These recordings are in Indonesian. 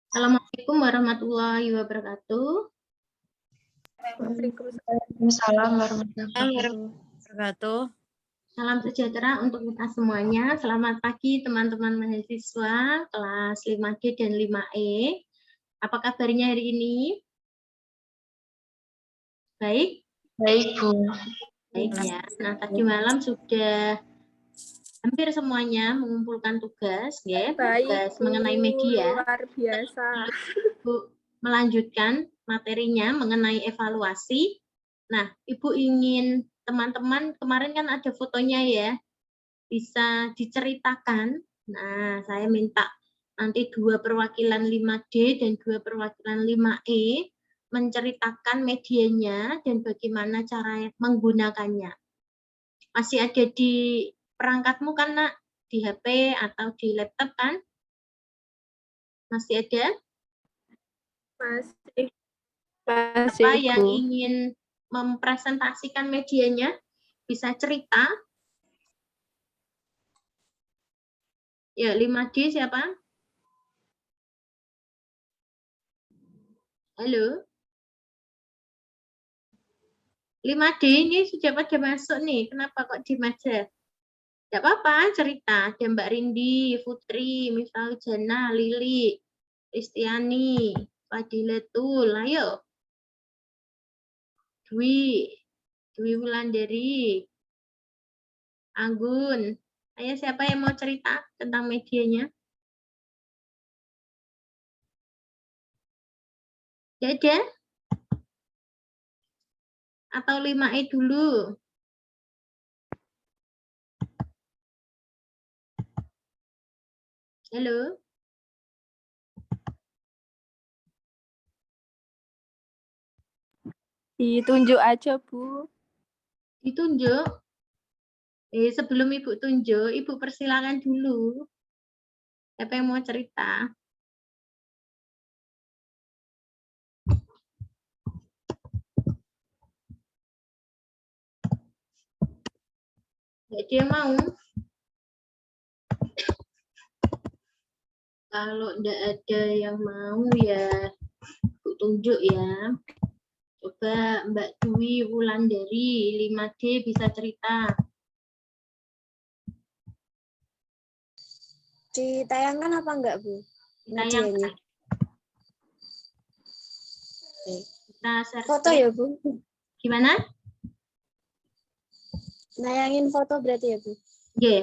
Assalamualaikum warahmatullahi wabarakatuh. Waalaikumsalam warahmatullahi wabarakatuh. Salam sejahtera untuk kita semuanya. Selamat pagi teman-teman mahasiswa kelas 5G dan 5E. Apa kabarnya hari ini? Baik? Baik, Bu. Baik ya. Nah, tadi malam sudah hampir semuanya mengumpulkan tugas, ya. Tugas mengenai media. Luar biasa. Ibu melanjutkan materinya mengenai evaluasi. Nah, Ibu ingin teman-teman, kemarin kan ada fotonya ya, bisa diceritakan. Nah, saya minta nanti 2 perwakilan 5D dan 2 perwakilan 5E menceritakan medianya dan bagaimana cara menggunakannya. Masih ada di perangkatmu kan, Nak? Di HP atau di laptop kan? Masih ada? Masih, Siapa yang Bu. ingin mempresentasikan medianya bisa cerita. Ya, 5D siapa? Halo? 5D ini sudah pada masuk nih, kenapa kok diem aja? Tidak apa-apa, cerita. Ada Mbak Rindi, Putri, Miftah Jana, Lili, Kristiani, Fadilatul, ayo. Dwi Wulandari, Anggun. Ayo, siapa yang mau cerita tentang medianya? Tidak ada? Atau 5E dulu? Halo? Ditunjuk aja, Bu. Ditunjuk? Sebelum Ibu tunjuk, Ibu persilakan dulu. Siapa yang mau cerita? Ya, dia mau. Kalau tidak ada yang mau ya Ibu tunjuk ya. Coba Mbak Dwi Wulandari 5D bisa cerita. Ditayangkan apa enggak, Bu? Ditayangkan. Kita share Foto ya, Bu? Gimana? Nayangin foto berarti ya, Bu? Iya.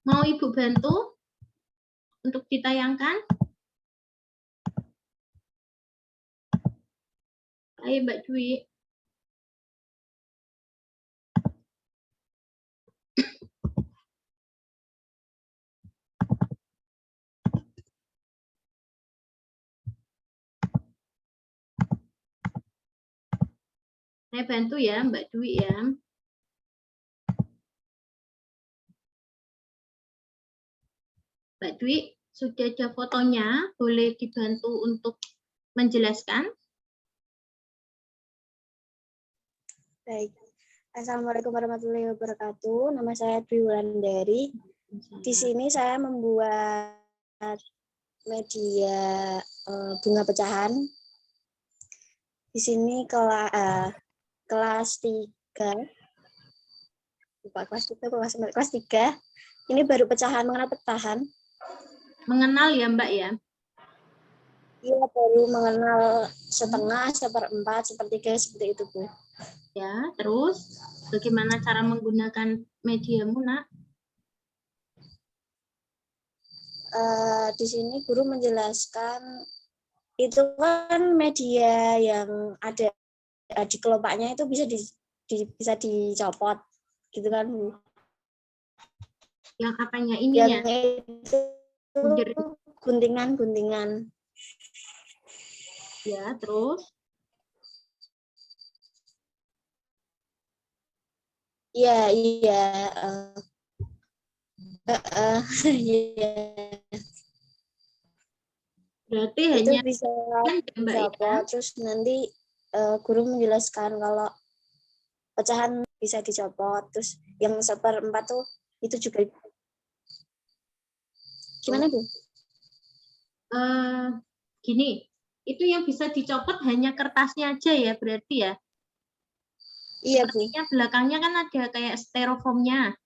Mau Ibu bantu untuk ditayangkan? Ayo Mbak Dwi. Saya bantu ya Mbak Dwi ya. Mbak Dwi, sudah ada fotonya, boleh dibantu untuk menjelaskan? Baik. Assalamualaikum warahmatullahi wabarakatuh. Nama saya Dwi Wulandari. Di sini saya membuat media bunga pecahan. Di sini kelas 3. Lupa kelas 3, kelas 3. Ini baru pecahan, mengenal pecahan. Mengenal ya Mbak ya? Iya, baru mengenal setengah, seperempat, sepertiga, seperti itu, Bu. Ya, terus bagaimana cara menggunakan mediamu, Nak? Di sini guru menjelaskan itu kan media yang ada di kelopaknya itu bisa dicopot, gitu kan, Bu. Yang apanya ininya? Yang itu Bunder guntingan-guntingan. ya, terus Iya, iya. Iya. berarti Itu hanya bisa kan ya, Mbak ya. dicopot, terus nanti guru menjelaskan kalau pecahan bisa dicopot, terus yang 1/4 tuh itu juga. Gimana, Bu? Gini, itu yang bisa dicopot hanya kertasnya aja ya berarti ya. Iya, Bu. Sepertinya belakangnya kan ada kayak styrofoamnya.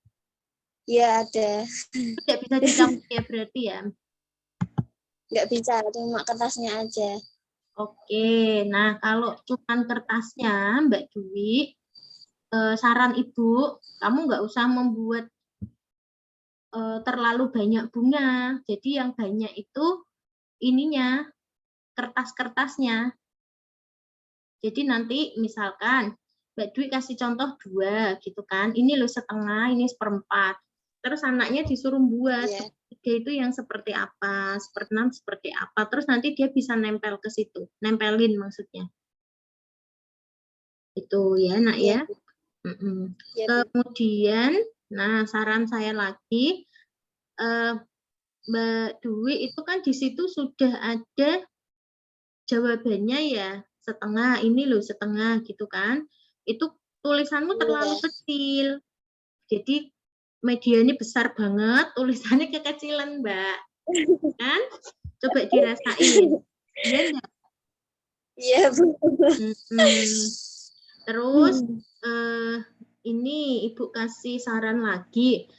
Iya, ada. Itu tidak bisa dicopot ya berarti ya. Nggak bisa, cuma kertasnya aja. Oke, nah kalau cuma kertasnya, Mbak Dwi, saran Ibu, kamu nggak usah membuat terlalu banyak bunga. Jadi yang banyak itu ininya, kertas-kertasnya. Jadi nanti misalkan Mbak Dwi kasih contoh 2 gitu kan, ini loh setengah, ini 1/4. Terus anaknya disuruh buat Iya. 3 itu yang seperti apa, 1/6 seperti apa. Terus nanti dia bisa nempel ke situ, nempelin maksudnya. Itu ya, Nak Iya, ya. Bu. Iya, Bu. Kemudian, nah saran saya lagi, Mbak Dwi itu kan di situ sudah ada jawabannya ya, setengah, ini loh setengah gitu kan. Itu tulisanmu terlalu Iya. kecil. Jadi media ini besar banget, tulisannya kekecilan, Mbak. Kan? Coba dirasain. Iya enggak? Iya, Bu. Terus ini Ibu kasih saran lagi.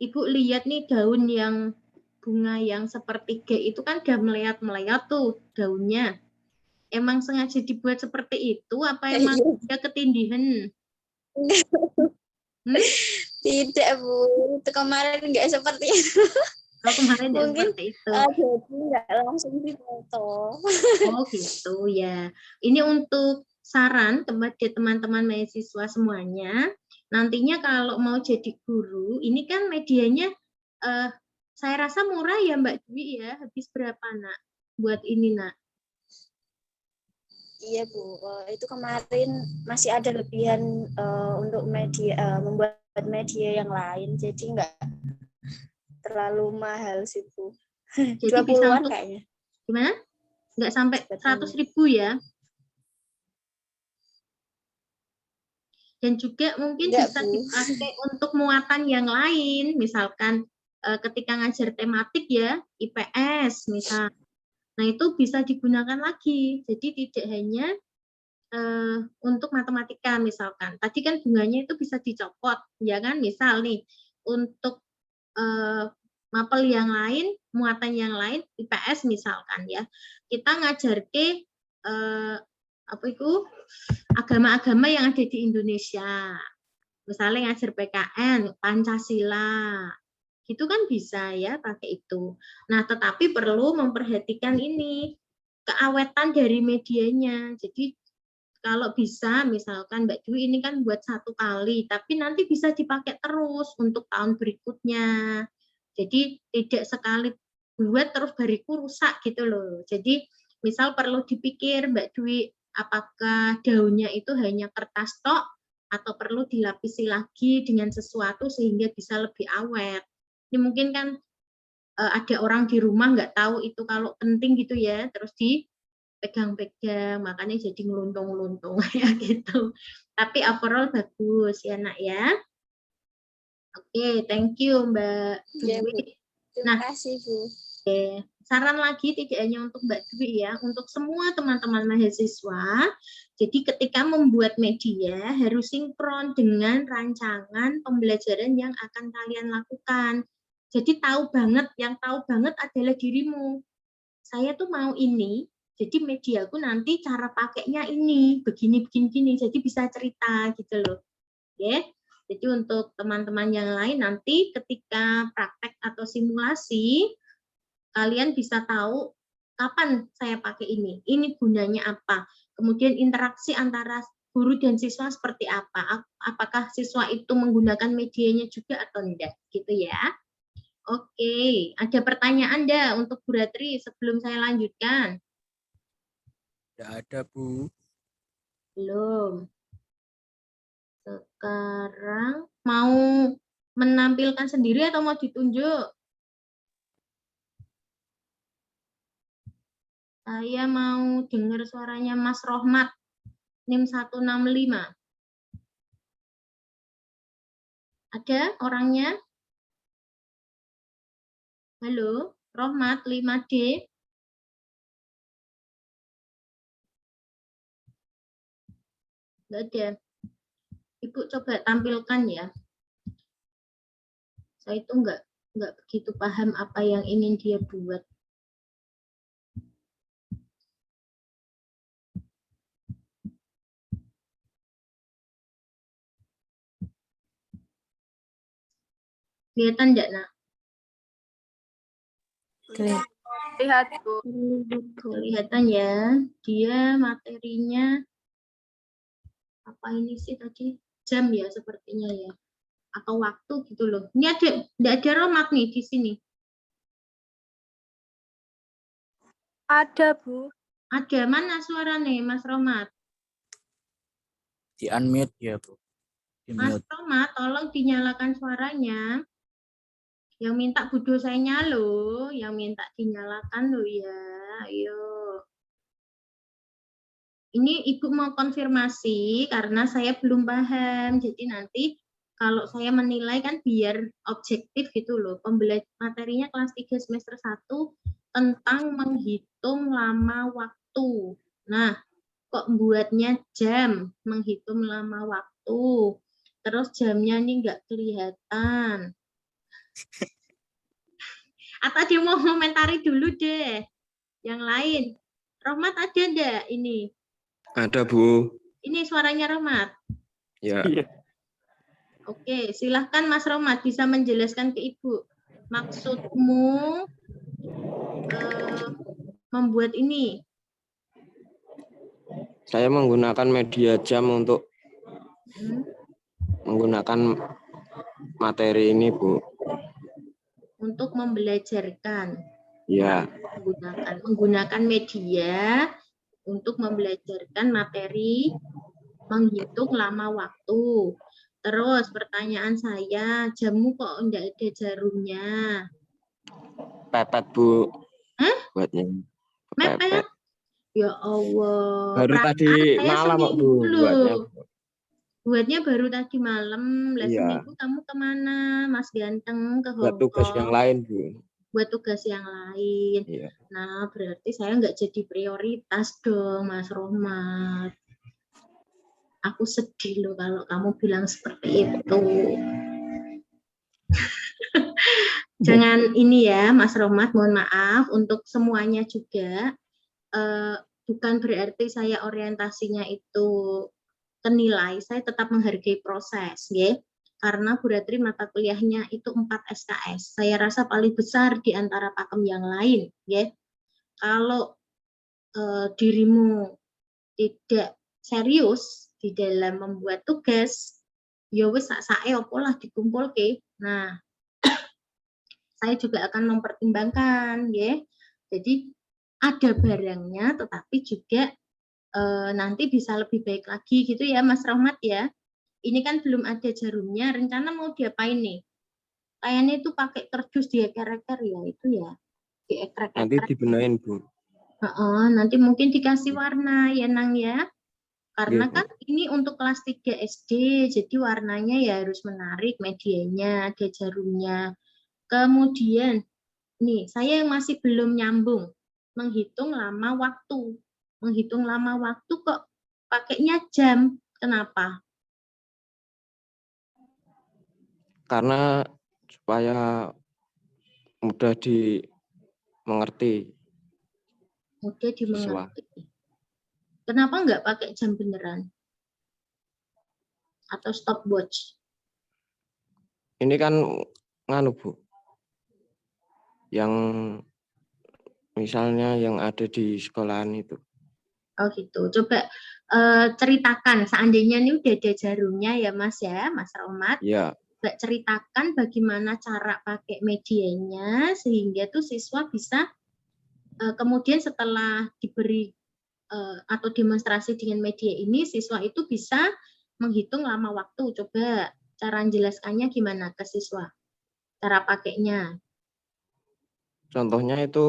Ibu lihat nih daun yang bunga yang sepertiga itu kan udah meleot-meleot tuh daunnya. Emang sengaja dibuat seperti itu apa emang dia ketindihan? Tidak, Bu. Itu kemarin nggak seperti itu. Oh, kemarin nggak Mungkin seperti itu. jadi nggak langsung difoto. Oh gitu ya. Ini untuk saran kepada teman-teman mahasiswa semuanya. Nantinya kalau mau jadi guru, ini kan medianya saya rasa murah ya Mbak Dwi ya. Habis berapa Nak buat ini Nak? Iya, Bu. Itu kemarin masih ada lebihan untuk media membuat media yang lain, jadi nggak terlalu mahal sih, Bu. Jadi 20-an bisa untuk kayaknya. gimana? Nggak sampai 100.000 ya? Dan juga mungkin Enggak, bisa Bu. dipakai untuk muatan yang lain, misalkan ketika ngajar tematik ya, IPS misal. Nah, itu bisa digunakan lagi. Jadi tidak hanya untuk matematika misalkan. Tadi kan bunganya itu bisa dicopot, ya kan? Misal nih, untuk mapel yang lain, muatan yang lain, IPS misalkan ya. Kita ngajar ke apa itu agama-agama yang ada di Indonesia. Misalnya ngajar PKN, Pancasila, gitu kan bisa ya pakai itu. Nah, tetapi perlu memperhatikan ini, keawetan dari medianya. Jadi kalau bisa, misalkan Mbak Dwi ini kan buat 1 kali, tapi nanti bisa dipakai terus untuk tahun berikutnya. Jadi tidak sekali buat terus bariku rusak gitu loh. Jadi misal perlu dipikir Mbak Dwi, apakah daunnya itu hanya kertas tok atau perlu dilapisi lagi dengan sesuatu sehingga bisa lebih awet. Ini mungkin kan ada orang di rumah nggak tahu itu kalau penting gitu ya, terus dipegang-pegang, makanya jadi ngeluntung-ngeluntung ya gitu. Tapi overall bagus ya Nak ya. Oke, thank you Mbak Ya, Bu. Dwi. Terima Nah, kasih, Bu. saran lagi tidak hanya untuk Mbak Dwi ya, untuk semua teman-teman mahasiswa. Jadi ketika membuat media harus sinkron dengan rancangan pembelajaran yang akan kalian lakukan. Jadi tahu banget, yang tahu banget adalah dirimu. Saya tuh mau ini, jadi mediaku nanti cara pakainya ini, begini. Jadi bisa cerita gitu loh. Oke. Jadi untuk teman-teman yang lain nanti ketika praktek atau simulasi, kalian bisa tahu kapan saya pakai ini gunanya apa. Kemudian interaksi antara guru dan siswa seperti apa. Apakah siswa itu menggunakan medianya juga atau tidak, gitu ya. Oke. Oke, ada pertanyaan enggak untuk Bu Ratri sebelum saya lanjutkan? Tidak ada, Bu. Belum. Sekarang mau menampilkan sendiri atau mau ditunjuk? Saya mau dengar suaranya Mas Rohmat, NIM 165. Ada orangnya? Halo, Rohmat 5D. Enggak ada. Ibu coba tampilkan ya. Saya itu enggak begitu paham apa yang ingin dia buat. Kelihatan enggak, Nak? Lihat, Bu. Kelihatan ya. Dia materinya apa ini sih tadi? Jam ya sepertinya ya. Atau waktu gitu loh. Ini enggak ada Rohmat nih di sini. Ada, Bu. Ada. Mana suara nih, Mas Rohmat? Di unmute ya, Bu. Di Mas mute. Rohmat, tolong dinyalakan suaranya. Yang minta Bu dosanya loh, yang minta dinyalakan loh ya. Ayo. Ini Ibu mau konfirmasi karena saya belum paham. Jadi nanti kalau saya menilai kan biar objektif gitu loh. Materinya kelas 3 semester 1 tentang menghitung lama waktu. Nah, kok buatnya jam, menghitung lama waktu. Terus jamnya ini nggak kelihatan. Atau dia mau komentari dulu deh. Yang lain. Rohmat ada enggak ini? Ada, Bu. Ini suaranya Rohmat. Ya. Oke, silahkan Mas Rohmat bisa menjelaskan ke Ibu. Maksudmu membuat ini? Saya menggunakan media jam untuk menggunakan materi ini, Bu. Untuk membelajarkan. Ya. Menggunakan media untuk membelajarkan materi menghitung lama waktu. Terus pertanyaan saya, jammu kok enggak ada jarumnya? Pepet, Bu. Hah? Buatnya. Mepet? Ya Allah. Baru tadi saya malam, Bu. seminggu Buatnya. loh. Buatnya baru tadi malam. Lah Iya. seminggu kamu kemana, Mas Ganteng? Ke Buat tugas yang Hongkong. lain, Bu. Buat tugas yang lain. Iya. Nah, berarti saya nggak jadi prioritas dong, Mas Rohmat. Aku sedih loh kalau kamu bilang seperti itu. Jangan ini ya, Mas Rohmat, mohon maaf untuk semuanya juga. Bukan berarti saya orientasinya itu kenilai, saya tetap menghargai proses, ya. Karena Bu Ratri mata kuliahnya itu 4 SKS. Saya rasa paling besar di antara pakem yang lain, ya. Kalau dirimu tidak serius di dalam membuat tugas, ya wis sak-sake opo lah dikumpulke. Nah, saya juga akan mempertimbangkan, ya. Jadi ada barangnya, tetapi juga nanti bisa lebih baik lagi gitu ya, Mas Rohmat ya. Ini kan belum ada jarumnya, rencana mau diapain nih? Kayaknya itu pakai kardus dieker-eker ya, itu ya. Diekrek-ekrek. Nanti dibenahin, Bu. Nanti mungkin dikasih warna ya, Nang ya. Karena Iya, Bu. kan ini untuk kelas 3 SD, jadi warnanya ya harus menarik, medianya, ada jarumnya. Kemudian, nih, saya yang masih belum nyambung, menghitung lama waktu. Menghitung lama waktu kok pakainya jam, kenapa? Karena supaya mudah dimengerti. Mudah dimengerti. Kenapa nggak pakai jam beneran? Atau stopwatch? Ini kan nganu, Bu. Yang misalnya yang ada di sekolahan itu. Oh gitu. Coba ceritakan, seandainya ini udah ada jarumnya ya Mas ya, Mas Rohmat. Ya. Mbak ceritakan bagaimana cara pakai medianya sehingga tuh siswa bisa kemudian setelah diberi atau demonstrasi dengan media ini, siswa itu bisa menghitung lama waktu. Coba cara menjelaskannya gimana ke siswa? Cara pakainya. Contohnya itu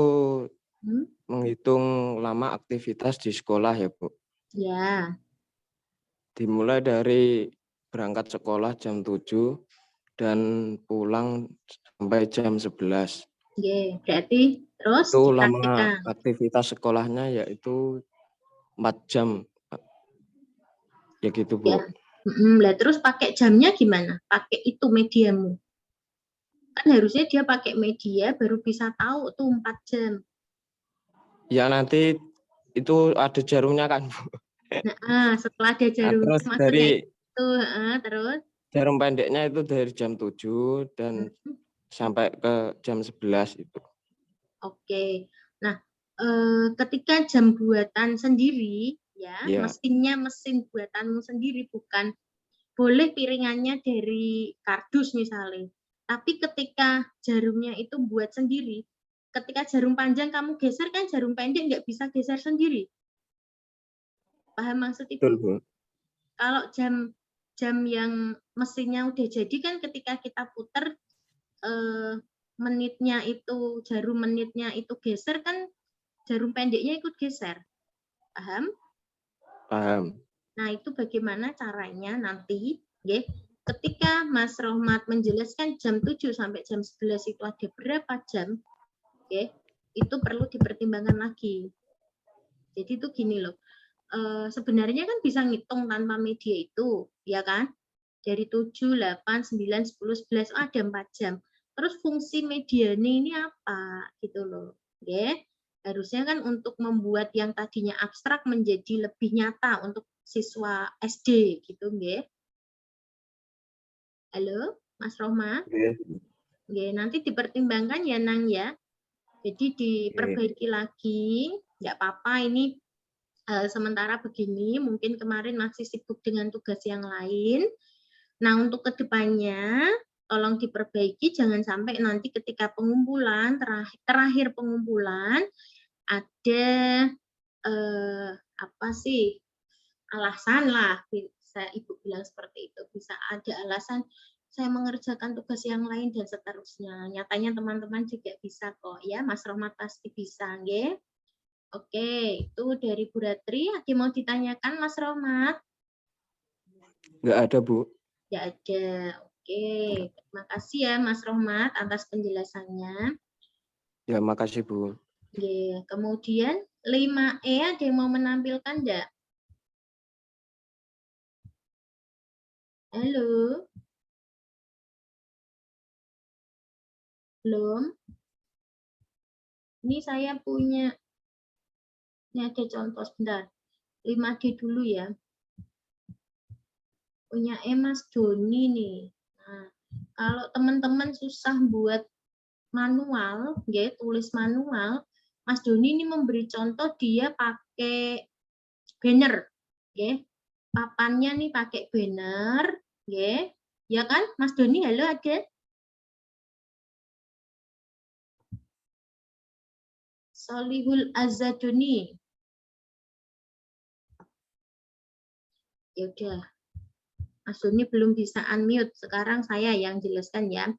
Hmm? menghitung lama aktivitas di sekolah ya, Bu. Ya, Dimulai dari berangkat sekolah jam 7 dan pulang sampai jam 11. oke. Berarti terus Itu lama dipraktikkan. aktivitas sekolahnya yaitu 4 jam. Ya gitu, Ya. Bu. Lah terus pakai jamnya gimana? Pakai itu mediamu. Kan harusnya dia pakai media baru bisa tahu tuh 4 jam. Ya nanti itu ada jarumnya kan, Bu. Nah, setelah dia Nah, jarum terus maksudnya dari itu, terus jarum pendeknya itu dari jam 7 dan hmm, sampai ke jam 11 itu. oke. Nah, ketika jam buatan sendiri ya, Ya, mesin buatanmu sendiri, bukan boleh piringannya dari kardus misalnya. Tapi ketika jarumnya itu buat sendiri, ketika jarum panjang kamu geser kan jarum pendek nggak bisa geser sendiri. Paham maksud betul, Ibu? Bu. Kalau jam yang mesinnya udah jadi kan ketika kita puter menitnya itu, jarum menitnya itu geser kan jarum pendeknya ikut geser. Paham? Paham. Nah, itu bagaimana caranya nanti, ya, ketika Mas Rohmat menjelaskan jam 7 sampai jam 11 itu ada berapa jam, ya, itu perlu dipertimbangkan lagi. Jadi itu gini loh, sebenarnya kan bisa ngitung tanpa media itu, ya kan? Dari 7, 8, 9, 10, 11, oh ada 4 jam. Terus fungsi medianya ini apa? Gitu loh. Ya. Harusnya kan untuk membuat yang tadinya abstrak menjadi lebih nyata untuk siswa SD gitu, nggih. Halo, Mas Roma? Nggih, nanti dipertimbangkan ya, Nang ya. Jadi diperbaiki lagi, nggak apa-apa ini sementara begini, mungkin kemarin masih sibuk dengan tugas yang lain. Nah, untuk kedepannya, tolong diperbaiki, jangan sampai nanti ketika pengumpulan, terakhir pengumpulan, ada apa sih, alasan lah, bisa Ibu bilang seperti itu, bisa ada alasan, saya mengerjakan tugas yang lain dan seterusnya. Nyatanya teman-teman juga bisa kok ya, Mas Rohmat pasti bisa, nggih. Oke, itu dari Bu Ratri. Ada mau ditanyakan Mas Rohmat? Nggak ada, Bu. Nggak ada. Oke, terima kasih ya Mas Rohmat atas penjelasannya. Ya, makasih, Bu. Oke, kemudian 5E ada yang mau menampilkan enggak? Halo? Belum? Ini saya punya, ini ada contoh sebentar. 5D dulu ya. Punya Mas Doni nih. Nah, kalau teman-teman susah buat manual, ya, tulis manual, Mas Doni ini memberi contoh dia pakai banner, ya. Papannya nih pakai banner, ya. Ya kan, Mas Doni, halo ada? Solihul Azaduni. Ya udah, Mas Doni belum bisa unmute. Sekarang saya yang jelaskan ya.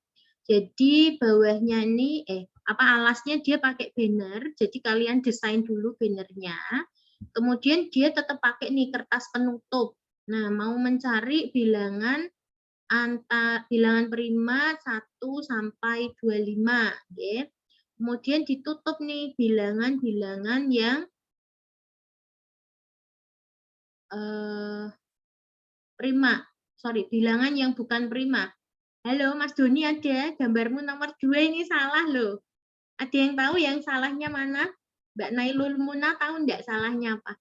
Jadi bawahnya ini alasnya dia pakai banner. Jadi kalian desain dulu bannernya. Kemudian dia tetap pakai nih kertas penutup. Nah, mau mencari bilangan bilangan prima 1 sampai 25, ya. Kemudian ditutup nih bilangan-bilangan yang prima. Sorry, bilangan yang bukan prima. Halo, Mas Doni ada? Gambarmu nomor 2 ini salah loh. Ada yang tahu yang salahnya mana? Mbak Nailul Muna tahu enggak salahnya apa?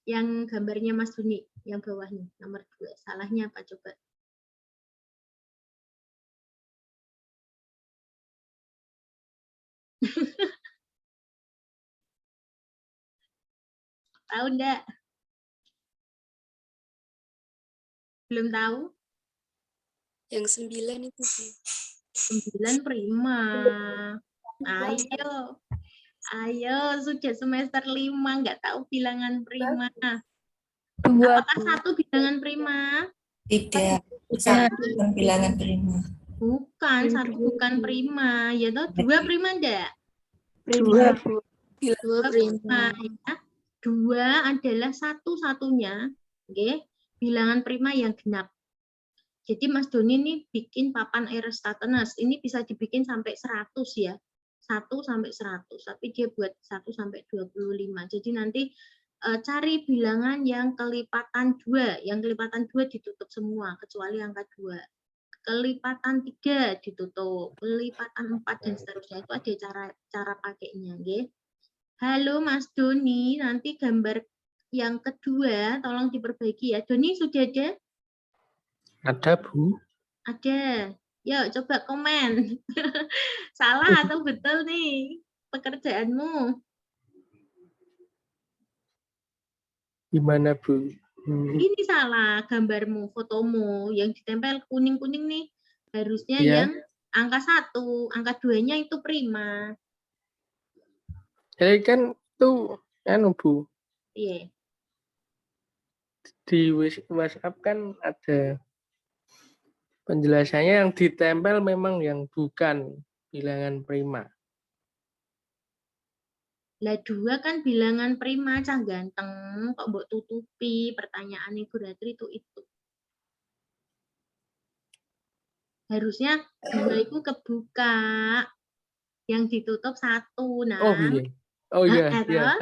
Yang gambarnya Mas Doni, yang bawah nih, nomor 2. Salahnya apa coba? Tahu enggak? Belum tahu? Yang 9 itu, Bu. 9 prima. Ayo, sudah semester 5, nggak tahu bilangan prima. 2, Apakah Bu. 1 bilangan prima? Tidak, satu bukan bilangan prima. Bukan, 1 bukan prima. Ya toh, 2 prima enggak? 2, Bu. 2 prima. Ya. 2 adalah satu-satunya, oke, bilangan prima yang genap. Jadi Mas Doni ini bikin papan Eratosthenes, ini bisa dibikin sampai 100 ya. 1 sampai 100, tapi dia buat 1 sampai 25. Jadi nanti cari bilangan yang kelipatan 2. Yang kelipatan 2 ditutup semua, kecuali angka 2. Kelipatan 3 ditutup, kelipatan 4 dan seterusnya. Itu ada cara pakainya. Okay? Halo Mas Doni, nanti gambar yang kedua tolong diperbaiki ya. Doni sudah ada? Ada, Bu. Ada. Yuk coba komen. Salah atau betul nih pekerjaanmu? Gimana, Bu? Ini salah gambarmu, fotomu yang ditempel kuning-kuning nih. Harusnya Iya. yang angka 1, angka 2-nya itu prima. Jadi kan itu Bu, Iya. di WhatsApp kan ada penjelasannya yang ditempel memang yang bukan bilangan prima. Lah 2 kan bilangan prima, cah ganteng, kok mbok tutupi pertanyaan Ibu Ratri itu. Harusnya 2 itu kebuka, yang ditutup 1. Nah, Oh iya. Oh iya, iya.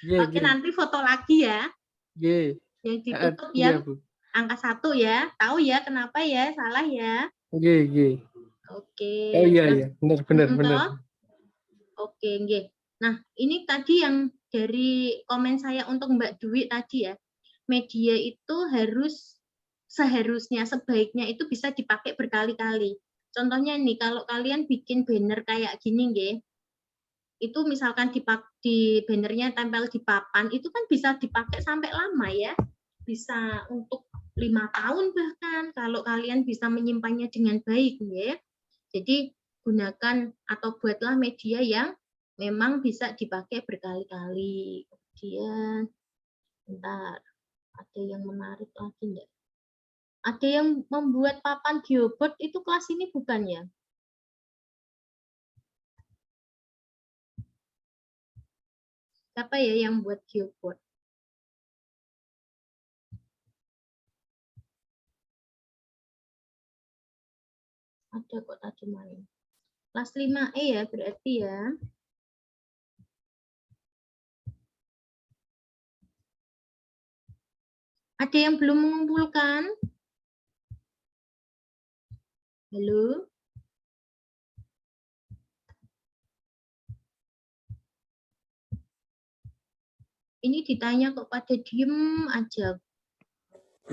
Iya, Oke, nanti foto lagi ya. iya. Yang ditutup Iya, yang Bu. angka 1 ya. Tahu ya kenapa ya? Salah ya. Iya, iya. Oke. Oh iya, Nah, iya. Benar. toh? Oke, nggih. Nah, ini tadi yang dari komen saya untuk Mbak Dwi tadi ya. Media itu seharusnya, sebaiknya itu bisa dipakai berkali-kali. Contohnya nih, kalau kalian bikin banner kayak gini, nggih, itu misalkan di bannernya tempel di papan, itu kan bisa dipakai sampai lama ya. Bisa untuk 5 tahun bahkan, kalau kalian bisa menyimpannya dengan baik, ya. Jadi, gunakan atau buatlah media yang memang bisa dipakai berkali-kali. Kemudian, bentar, ada yang menarik lagi enggak? Ada yang membuat papan geoboard itu kelas ini bukan ya? Siapa ya yang buat geoboard? Ada kok tadi main. Kelas 5E ya berarti ya. Ada yang belum mengumpulkan? Halo? Ini ditanya kok pada diem aja.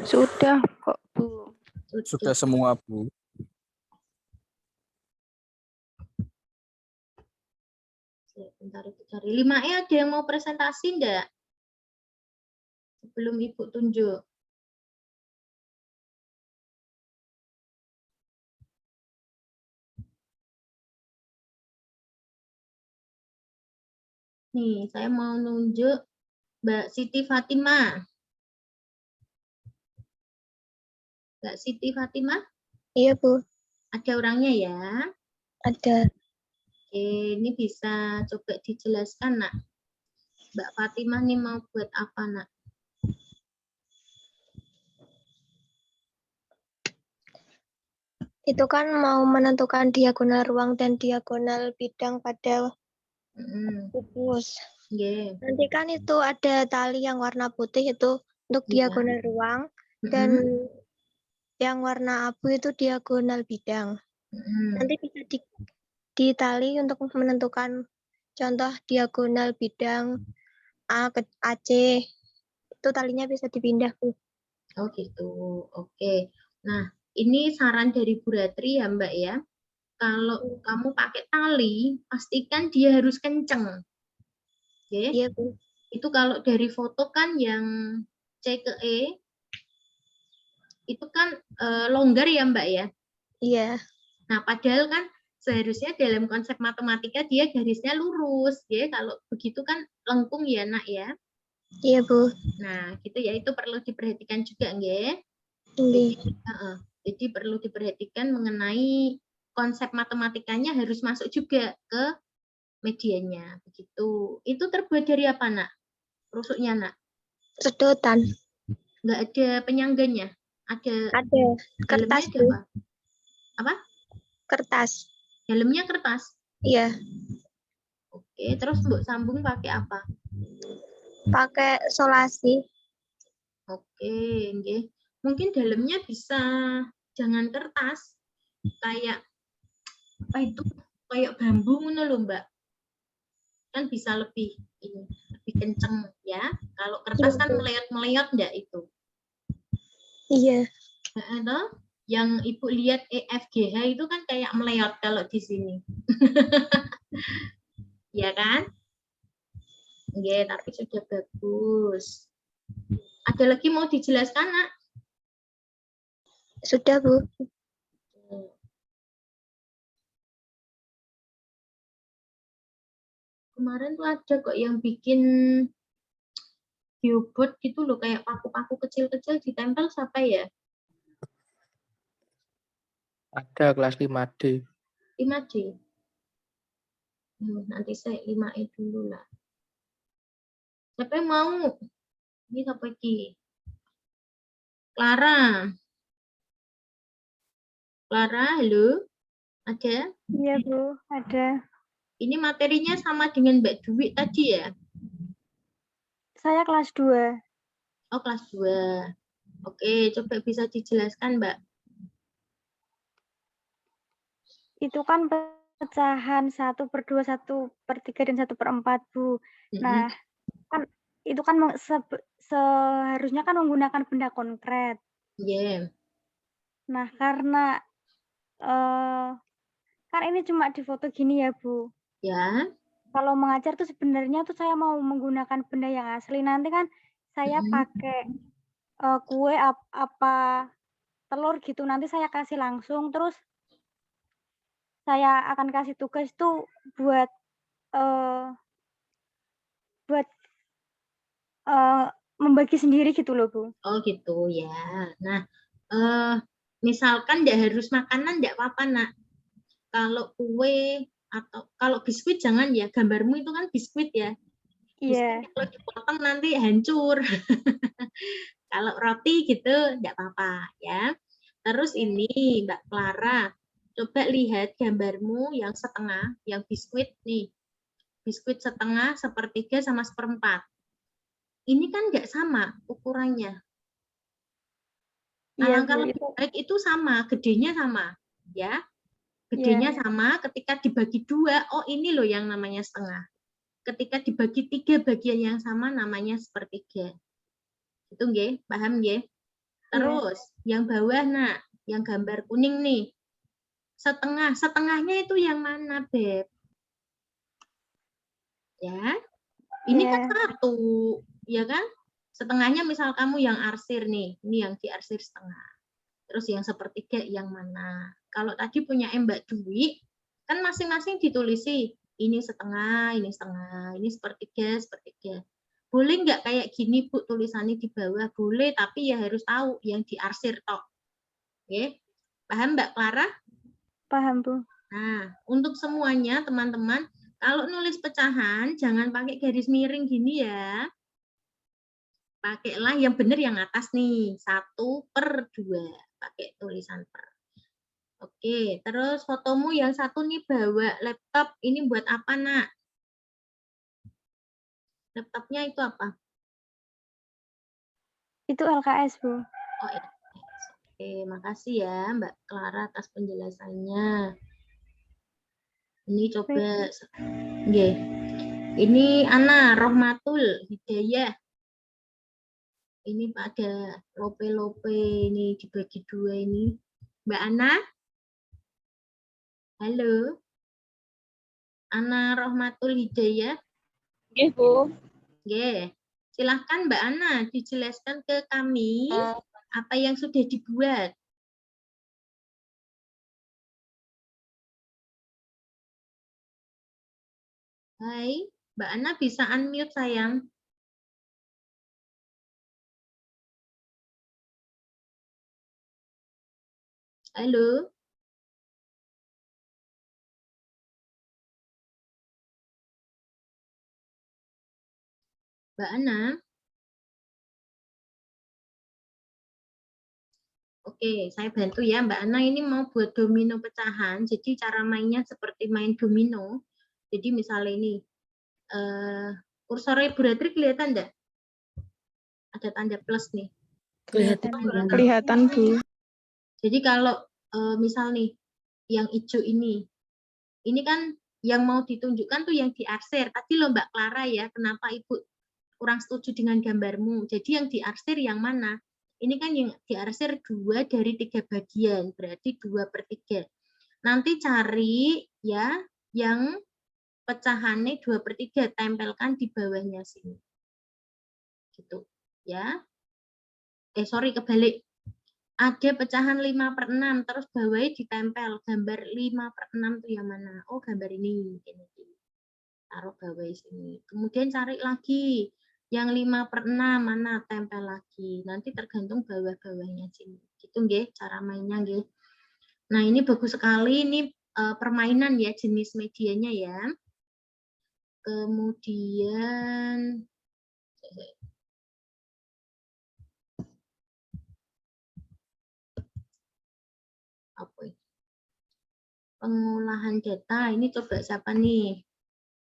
Sudah kok, Bu. Sudah semua, Bu. Bentar itu cari. 5E ada yang mau presentasi enggak? Sebelum Ibu tunjuk. Nih, saya mau nunjuk Mbak Siti Fatimah. Mbak Siti Fatimah, Iya, Bu. ada orangnya ya? Ada. Oke, ini bisa coba dijelaskan, Nak. Mbak Fatimah nih mau buat apa, Nak? Itu kan mau menentukan diagonal ruang dan diagonal bidang pada kubus. Yeah. Nanti kan itu ada tali yang warna putih itu untuk diagonal ruang dan yang warna abu itu diagonal bidang. Nanti bisa ditali untuk menentukan contoh diagonal bidang A ke AC. Itu talinya bisa dipindah, Bu. Oh gitu, oke. Nah, ini saran dari Bu Ratri ya Mbak ya. Kalau kamu pakai tali, pastikan dia harus kenceng. Oke? Iya, Bu. Itu kalau dari foto kan yang C ke E, itu kan longgar ya Mbak ya. Iya. Nah, padahal kan seharusnya dalam konsep matematika dia garisnya lurus, ya. Kalau begitu kan lengkung ya, Nak ya. Iya, Bu. Nah, gitu ya, itu perlu diperhatikan juga, nggih. Nggih. Jadi perlu diperhatikan mengenai konsep matematikanya harus masuk juga ke medianya, begitu. Itu terbuat dari apa, Nak? Rusuknya, Nak? Sedotan. Nggak ada penyangganya? Ada Kertas, dalamnya ada Bu. apa? Apa? Kertas. Dalamnya kertas. Iya. Oke, terus Mbok sambung pakai apa? Pakai solasi. Oke, nggih. Mungkin dalamnya bisa jangan kertas, kayak apa itu? Kayak bambu ngono lho, Mbak. Kan bisa lebih ini, lebih kenceng ya. Kalau kertas kan meleot-meleot enggak itu. Iya. Heeh, yang Ibu lihat EFGH itu kan kayak meleot kalau di sini. Ya kan? Nggih, tapi sudah bagus. Ada lagi mau dijelaskan, Nak? Sudah, Bu. Kemarin tuh ada kok yang bikin geobot gitu loh, kayak paku-paku kecil-kecil ditempel siapa ya? Ada kelas 5D. 5D. Nanti saya 5E dulu lah. Siapa yang mau? Ini siapa lagi? Clara. Clara, halo? Ada? Iya, Bu, ada. Ini materinya sama dengan Mbak Dwi tadi ya? Saya kelas 2. Oh, kelas 2. Oke, coba bisa dijelaskan, Mbak. Itu kan pecahan 1/2, 1/3, dan 1/4, Bu. Nah, kan itu kan seharusnya kan menggunakan benda konkret. Iya. Nah, karena kan ini cuma di foto gini ya, Bu. Ya. Kalau mengajar tuh sebenarnya tuh saya mau menggunakan benda yang asli. Nanti kan saya pakai kue apa telur gitu. Nanti saya kasih langsung, terus saya akan kasih tugas tuh buat membagi sendiri gitu loh, Bu. Oh gitu ya. Nah, misalkan nggak harus makanan nggak apa-apa, Nak. Kalau kue atau kalau biskuit jangan ya, gambarmu itu kan biskuit ya. Iya. Biskuit kalau dipotong nanti hancur. Kalau roti gitu nggak apa-apa ya. Terus ini Mbak Clara, coba lihat gambarmu yang setengah, yang biskuit nih. Biskuit setengah, sepertiga, sama seperempat. Ini kan nggak sama ukurannya. Alangkah lebih baik itu sama, gedenya sama, ya. Gedenya sama, ketika dibagi 2, oh ini loh yang namanya setengah. Ketika dibagi 3 bagian yang sama namanya sepertiga. Itu nggih, paham nggih? Terus yang bawah, Nak, yang gambar kuning nih. Setengah, setengahnya itu yang mana, Beb? Ya. Ini kan 1, ya kan? Setengahnya misal kamu yang arsir nih, ini yang diarsir setengah. Terus yang sepertiga yang mana? Kalau tadi punya Mbak Dwi, kan masing-masing ditulisi. Ini setengah, ini sepertiga, sepertiga. Boleh nggak kayak gini, Bu, tulisannya di bawah? Boleh, tapi ya harus tahu yang diarsir tok. Oke, paham Mbak Clara? Paham, Bu. Nah, untuk semuanya, teman-teman, kalau nulis pecahan, jangan pakai garis miring gini ya. Pakailah yang benar yang atas nih, 1/2. Pakai tulisan per. Oke, terus fotomu yang satu nih bawa laptop, ini buat apa, Nak? Laptopnya itu apa? Itu LKS, Bu. Oh, LKS. Oke, makasih ya Mbak Clara atas penjelasannya. Ini coba, nggih. Ini Ana Rohmatul Hidayah. Ini pada lope-lope ini dibagi 2 ini. Mbak Ana? Halo? Ana Rohmatul Hidayah? Nggih, Bu. Nggih. Silahkan Mbak Ana dijelaskan ke kami Apa yang sudah dibuat? Hai, Mbak Ana bisa unmute sayang. Halo. Mbak Ana. Oke, saya bantu ya Mbak Ana, ini mau buat domino pecahan. Jadi cara mainnya seperti main domino. Jadi misalnya ini, kursornya Bu Ratri kelihatan enggak? Ada tanda plus nih. Kelihatan. Kelihatan, Bu. Jadi kalau misal nih, yang hijau ini kan yang mau ditunjukkan tuh yang diarsir. Tadi loh Mbak Clara ya, kenapa Ibu kurang setuju dengan gambarmu. Jadi yang diarsir yang mana? Ini kan yang diarsir 2 dari 3 bagian, berarti 2/3. Nanti cari ya yang pecahannya 2/3, tempelkan di bawahnya sini. Gitu ya. Sorry, kebalik. Ada pecahan 5/6, terus bawahnya ditempel. Gambar 5/6 itu yang mana? Oh, gambar ini. Taruh bawah sini. Kemudian cari lagi. Yang 5/6 mana, tempel lagi. Nanti tergantung bawah-bawahnya sini. Gitu nggih cara mainnya nggih. Nah, ini bagus sekali, ini permainan ya, jenis medianya ya. Kemudian apa ini? Pengolahan data, ini coba siapa nih?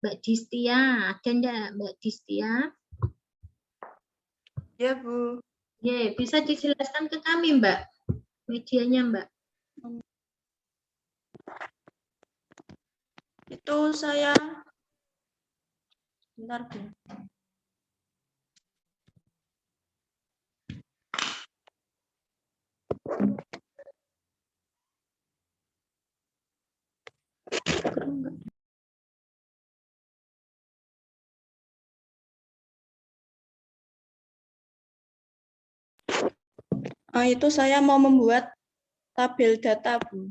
Mbak Distia, ada enggak Mbak Distia? Ya, Bu. Ya, bisa dijelaskan ke kami, Mbak, medianya, Mbak. Itu saya, bentar, Bu. Itu saya mau membuat tabel data, Bu.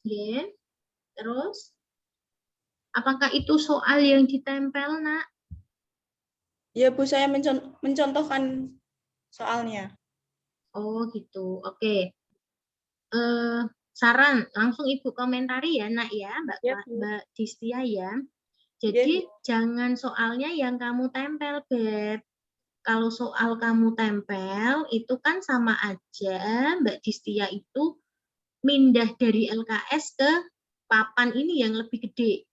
Ya, terus? Apakah itu soal yang ditempel, Nak? Ya, Bu, saya mencontohkan soalnya. Oh, gitu. Oke. Saran, langsung Ibu komentari ya, Nak ya, Mbak Distia ya. Jadi, jangan soalnya yang kamu tempel, Beb. Kalau soal kamu tempel, itu kan sama aja Mbak Distia itu mindah dari LKS ke papan ini yang lebih gede.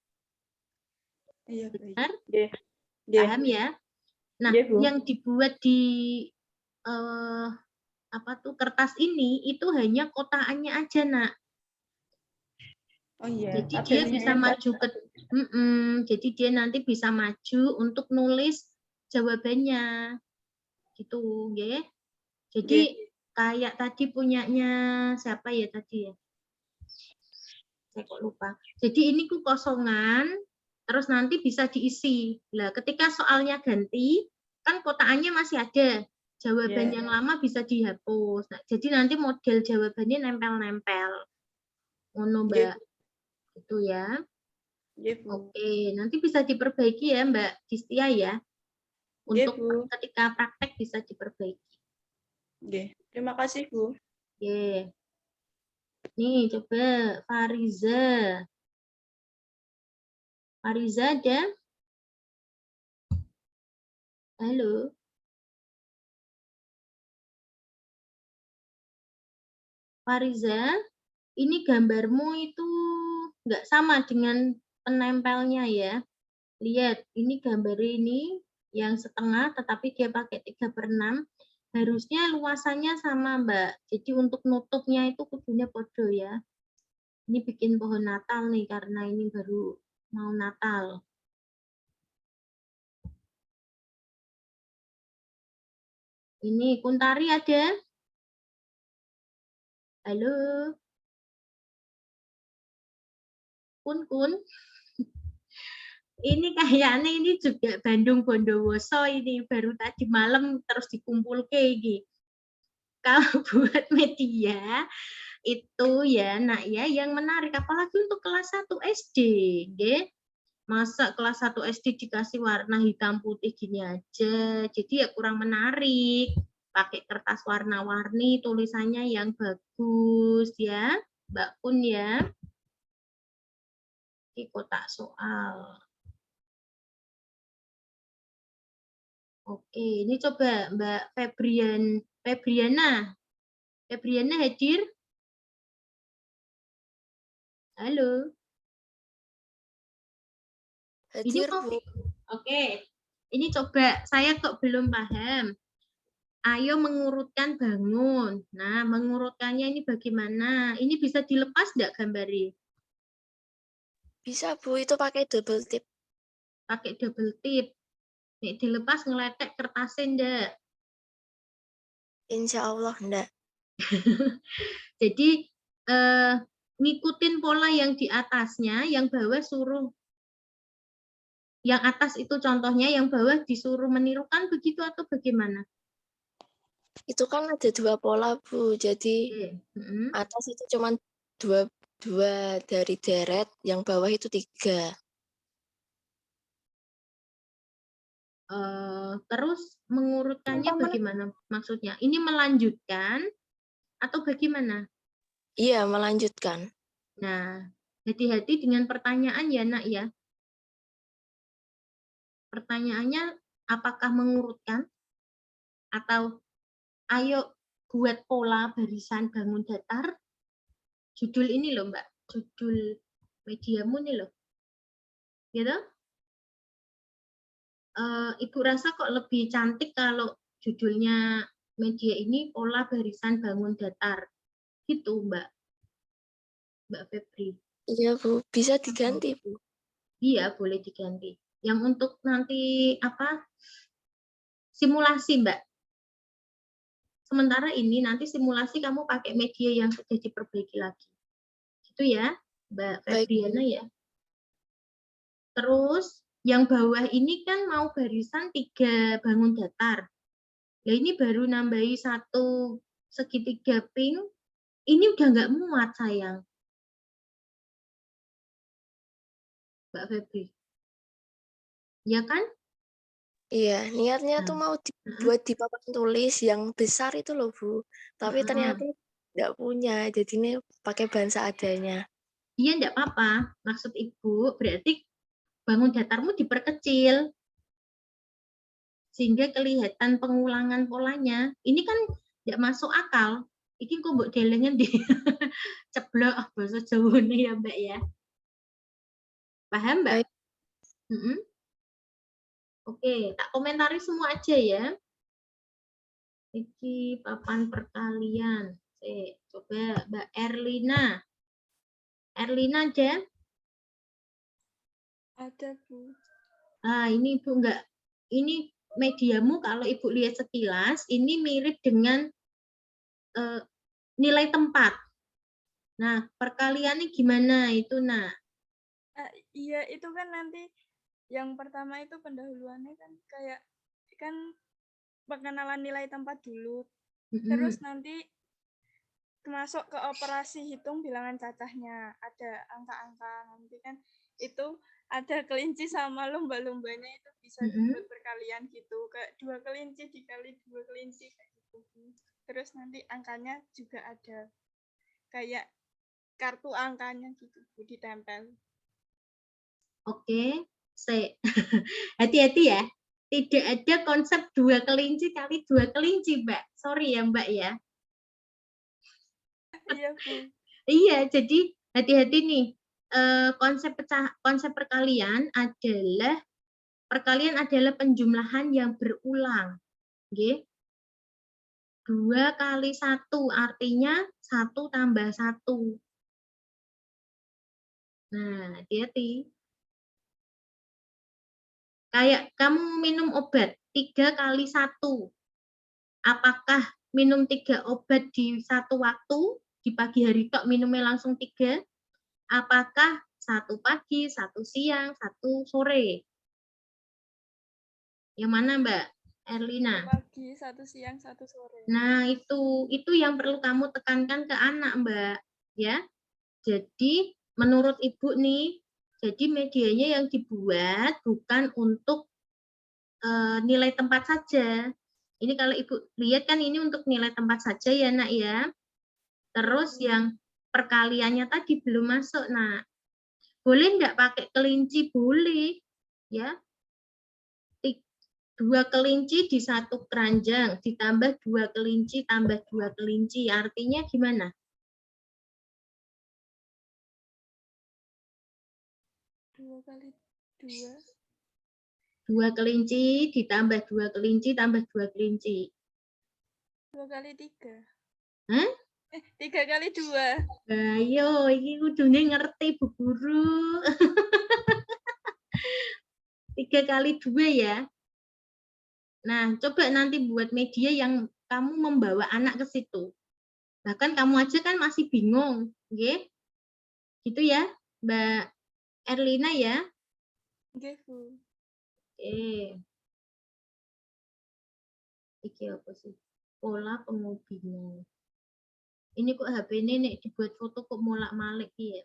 Iya, benar? Paham ya? Nah, yang dibuat di kertas ini itu hanya kotaannya aja, Nak. Oh iya. Jadi dia bisa maju ke jadi dia nanti bisa maju untuk nulis jawabannya. Gitu, ya. Jadi kayak tadi punyanya siapa ya tadi ya? Saya kok lupa. Jadi ini kosongan, terus nanti bisa diisi. Nah, ketika soalnya ganti, kan kotaannya masih ada. Jawaban yang lama bisa dihapus. Nah, jadi nanti model jawabannya nempel-nempel. Ngono, Mbak. Itu ya. Oke, nanti bisa diperbaiki ya, Mbak Distia ya. Untuk ketika praktek bisa diperbaiki. Terima kasih, Bu. Nih, coba Fariza. Fariza ada? Halo. Fariza, ini gambarmu itu nggak sama dengan penempelnya ya. Lihat, ini gambar ini yang setengah, tetapi dia pakai 3/6. Harusnya luasannya sama, Mbak. Jadi untuk nutupnya itu kudunya podo ya. Ini bikin pohon Natal nih, karena ini baru mau Natal. Ini Kuntari ada? Halo? Kun? Ini kayaknya ini juga Bandung Bondowoso ini baru tadi malam terus dikumpul ke ini. kalau buat media itu ya nak ya yang menarik, apalagi untuk kelas 1 SD, nggih. Masa kelas 1 SD dikasih warna hitam putih gini aja, jadi ya kurang menarik. Pakai kertas warna-warni, tulisannya yang bagus ya, Mbak Kun ya. Di kotak soal. Oke, ini coba Mbak Febriana. Febriana hadir? Halo. Ini Hadir, mau, Bu. oke. Ini coba, saya kok belum paham. Ayo mengurutkan bangun. Nah, mengurutkannya ini bagaimana? Ini bisa dilepas enggak gambarnya? Bisa, Bu, itu pakai double tip. Pakai double tip. Nih dilepas ngeletek kertasnya enggak? Insya Allah enggak. Jadi ngikutin pola yang di atasnya, yang bawah suruh. Yang atas itu contohnya, yang bawah disuruh menirukan begitu atau bagaimana? Itu kan ada 2 pola, Bu. Jadi atas itu cuma dua dari deret, yang bawah itu 3. Terus mengurutkannya bagaimana maksudnya? Ini melanjutkan atau bagaimana? Iya, melanjutkan. Nah, hati-hati dengan pertanyaan ya nak ya. Pertanyaannya apakah mengurutkan atau ayo buat pola barisan bangun datar. Judul ini loh Mbak, judul mediamu nih loh. Gitu? Ibu rasa kok lebih cantik kalau judulnya media ini pola barisan bangun datar. Gitu Mbak. Mbak Febri. Iya, Bu. Bisa diganti, Bu. Iya, boleh diganti. Yang untuk nanti apa? Simulasi, Mbak. Sementara ini nanti simulasi kamu pakai media yang sudah diperbaiki lagi. Itu ya, Mbak Febriana ya. Terus yang bawah ini kan mau barisan 3 bangun datar. Ya ini baru nambahi 1 segitiga pink. Ini udah nggak muat sayang. Mbak Febri. Ya kan? Iya, niatnya tuh mau dibuat di papan tulis yang besar itu loh, Bu. Tapi ternyata nggak punya, jadi ini pakai bahan seadanya. Iya, enggak apa-apa. Maksud Ibu berarti bangun datarmu diperkecil. Sehingga kelihatan pengulangan polanya. Ini kan enggak masuk akal. Iki kok mbok delengen di ceblok bahasa Jawane ya, Mbak ya. Paham, Mbak? Oke, tak komentari semua aja ya. Iki papan perkalian. Coba Mbak Erlina. Erlina ada? Ada, Bu. Ah, ini Ibu enggak. Ini mediamu kalau Ibu lihat sekilas, ini mirip dengan nilai tempat. Nah, perkaliannya gimana itu, Nak? Iya, itu kan nanti yang pertama itu pendahuluannya kan kayak kan pengenalan nilai tempat dulu. Terus nanti masuk ke operasi hitung bilangan cacahnya. Ada angka-angka nanti kan itu ada kelinci sama lomba-lombanya itu bisa dibuat perkalian gitu. Kayak 2 kelinci dikali 2 kelinci kayak gitu. Terus nanti angkanya juga ada kayak kartu angkanya gitu Bu, ditempel. Oke, hati-hati ya. Tidak ada konsep 2 kelinci kali 2 kelinci, Mbak. Sorry ya, Mbak ya. Iya, Bu. Iya, jadi hati-hati nih. Konsep perkalian adalah penjumlahan yang berulang. Nggih. 2 kali 1 artinya 1 tambah 1. Nah, hati-hati. Kayak kamu minum obat 3 kali 1. Apakah minum 3 obat di satu waktu, di pagi hari tok minumnya langsung 3? Apakah 1 pagi, 1 siang, 1 sore? Yang mana, Mbak? Erlina. Pagi, 1 siang, 1 sore. Nah, itu yang perlu kamu tekankan ke anak, Mbak. Ya. Jadi, menurut Ibu nih, jadi medianya yang dibuat bukan untuk nilai tempat saja. Ini kalau Ibu lihat kan ini untuk nilai tempat saja ya, Nak ya. Terus yang perkaliannya tadi belum masuk, Nak. Boleh enggak pakai kelinci? Boleh. Ya. 2 kelinci di 1 keranjang, ditambah 2 kelinci, tambah 2 kelinci. Artinya gimana? 2 kali 2. 2 kelinci, ditambah 2 kelinci, tambah 2 kelinci. 2 kali 3. Hah? 3 kali 2. Ayo, ini kudune ngerti Bu Guru. 3 kali 2 ya. Nah, coba nanti buat media yang kamu membawa anak ke situ. Bahkan kamu aja kan masih bingung, nggih? Gitu ya, Mbak Erlina ya? Nggih, Bu. Iki apa sih? Pola pengubinan. Ini kok HP ini nek dibuat foto kok molak-malik ya?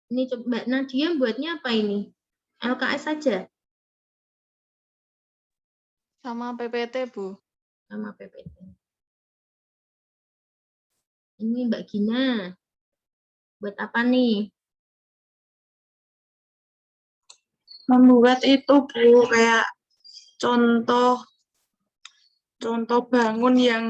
Ini coba Mbak Nadia buatnya apa ini? LKS saja? Sama PPT, Bu. Sama PPT. Ini Mbak Gina. Buat apa nih? Membuat itu, Bu, kayak contoh bangun yang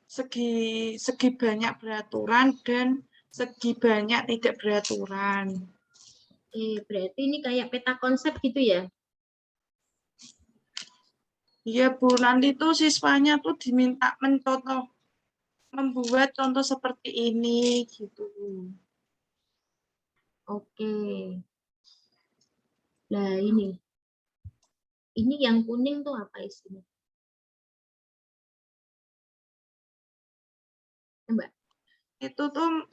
segi banyak beraturan dan segi banyak tidak beraturan. Berarti ini kayak peta konsep gitu ya? Iya, Bu, nanti tuh siswanya tuh diminta membuat contoh seperti ini gitu. Oke. Nah, ini yang kuning tuh apa isinya? Mbak. Itu tuh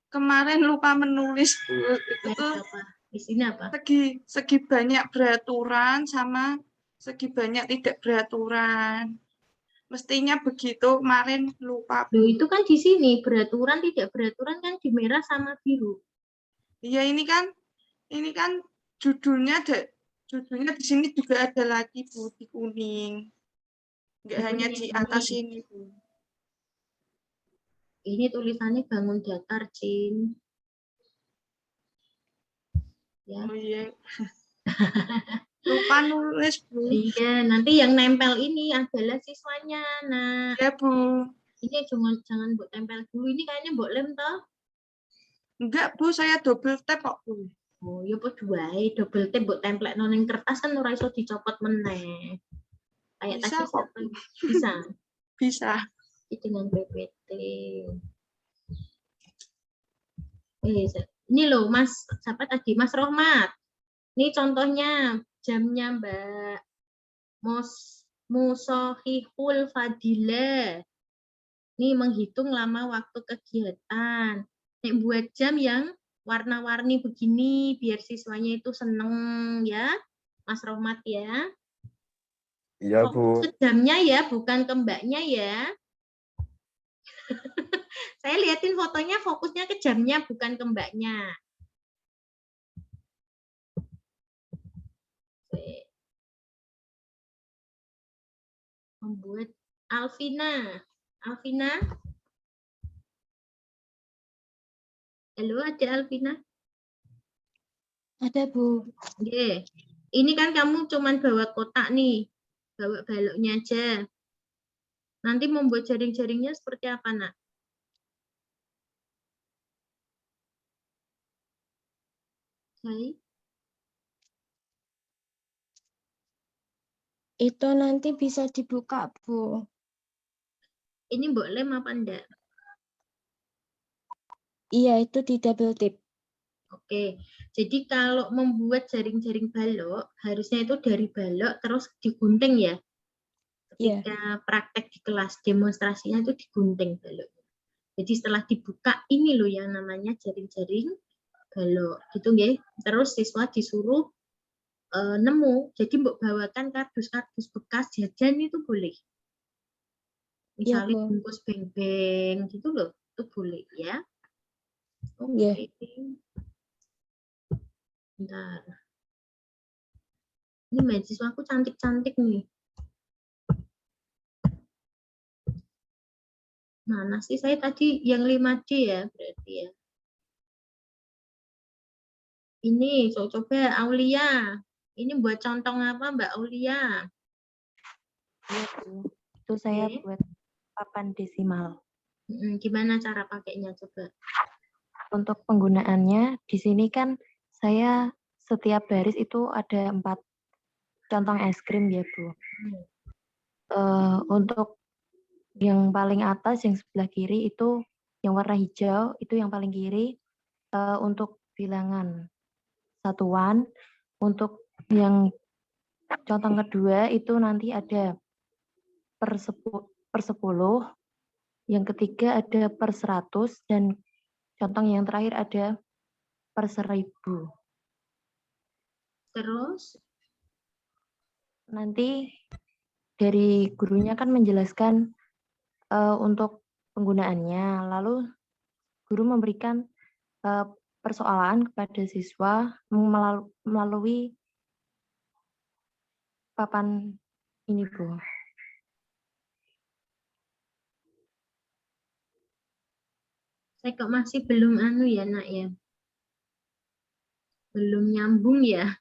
kemarin lupa menulis, Bu. Itu tuh apa? Isinya apa? Segi banyak beraturan sama segi banyak tidak beraturan. Mestinya begitu, kemarin lupa. Loh, itu kan di sini beraturan tidak beraturan kan di merah sama biru. Iya, ini kan judulnya di sini juga ada lagi, Bu, di kuning. Enggak hanya di atas ini, Bu. Ini tulisannya bangun datar, Cin. Ya. Oh iya. Lupa nulis, Bu. Iya, nanti yang nempel ini adalah siswanya. Nah, ya, Bu. Ini jangan buat tempel dulu. Ini kayaknya buat lem toh? Enggak, Bu, saya double tap kok, Bu. Oh, ya padha wae double tap buat template nang kertas kan ora iso dicopot meneh. Kayak Bisa tadi kok. Bisa. Bisa. Dengan PPT. Ini loh, Mas, siapa tadi? Mas Rohmat. Ini contohnya jamnya Mbak Musohihul Fadilah. Ini menghitung lama waktu kegiatan. Nek buat jam yang warna-warni begini, biar siswanya itu seneng ya, Mas Rohmat ya. Iya, Bu. Ke jamnya ya, bukan ke mbaknya ya. Saya liatin fotonya, fokusnya ke jamnya, bukan ke mbaknya. Membuat Alvina. Halo, ada Alvina? Ada, Bu. Oke. Ini kan kamu cuman bawa kotak nih. Bawa baloknya aja. Nanti membuat jaring-jaringnya seperti apa, Nak? Itu nanti bisa dibuka, Bu. Ini mbok lem apa enggak? Iya, itu di double tip. Oke, jadi kalau membuat jaring-jaring balok, harusnya itu dari balok terus digunting ya. ketika praktek di kelas demonstrasinya itu digunting baloknya. Jadi setelah dibuka ini loh yang namanya jaring-jaring balok gitu nggih. Terus siswa disuruh nemu. Jadi mbok bawakan kardus-kardus bekas jajan itu boleh. Misalnya bungkus beng-beng gitu loh, itu boleh ya. Oke. Bentar. Ini mahasiswa aku cantik-cantik nih. Mana sih saya tadi yang 5D ya berarti ya. Ini coba Aulia. Ini buat contoh apa Mbak Aulia? Iya Bu, itu saya buat papan desimal. Gimana cara pakainya coba? Untuk penggunaannya di sini kan saya setiap baris itu ada 4 contong es krim ya Bu. Untuk yang paling atas yang sebelah kiri itu yang warna hijau itu yang paling kiri untuk bilangan satuan. Untuk yang contong kedua itu nanti ada per 10, yang ketiga ada per 100 dan contong yang terakhir ada per 1000. Terus nanti dari gurunya kan menjelaskan untuk penggunaannya, lalu guru memberikan persoalan kepada siswa melalui papan ini Bu. Saya kok masih belum ya nak ya. Belum nyambung ya.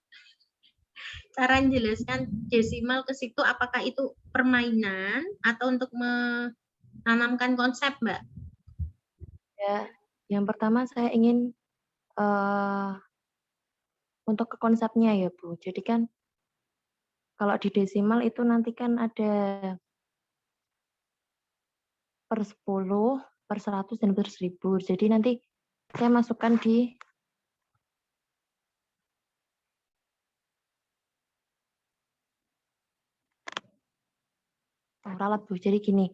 Cara menjelaskan desimal ke situ apakah itu permainan atau untuk menanamkan konsep, Mbak? Ya, yang pertama saya ingin untuk ke konsepnya ya Bu. Jadi kan kalau di desimal itu nanti kan ada per 10, per 100, dan per 1000. Jadi nanti saya masukkan di ralat Bu. Jadi gini,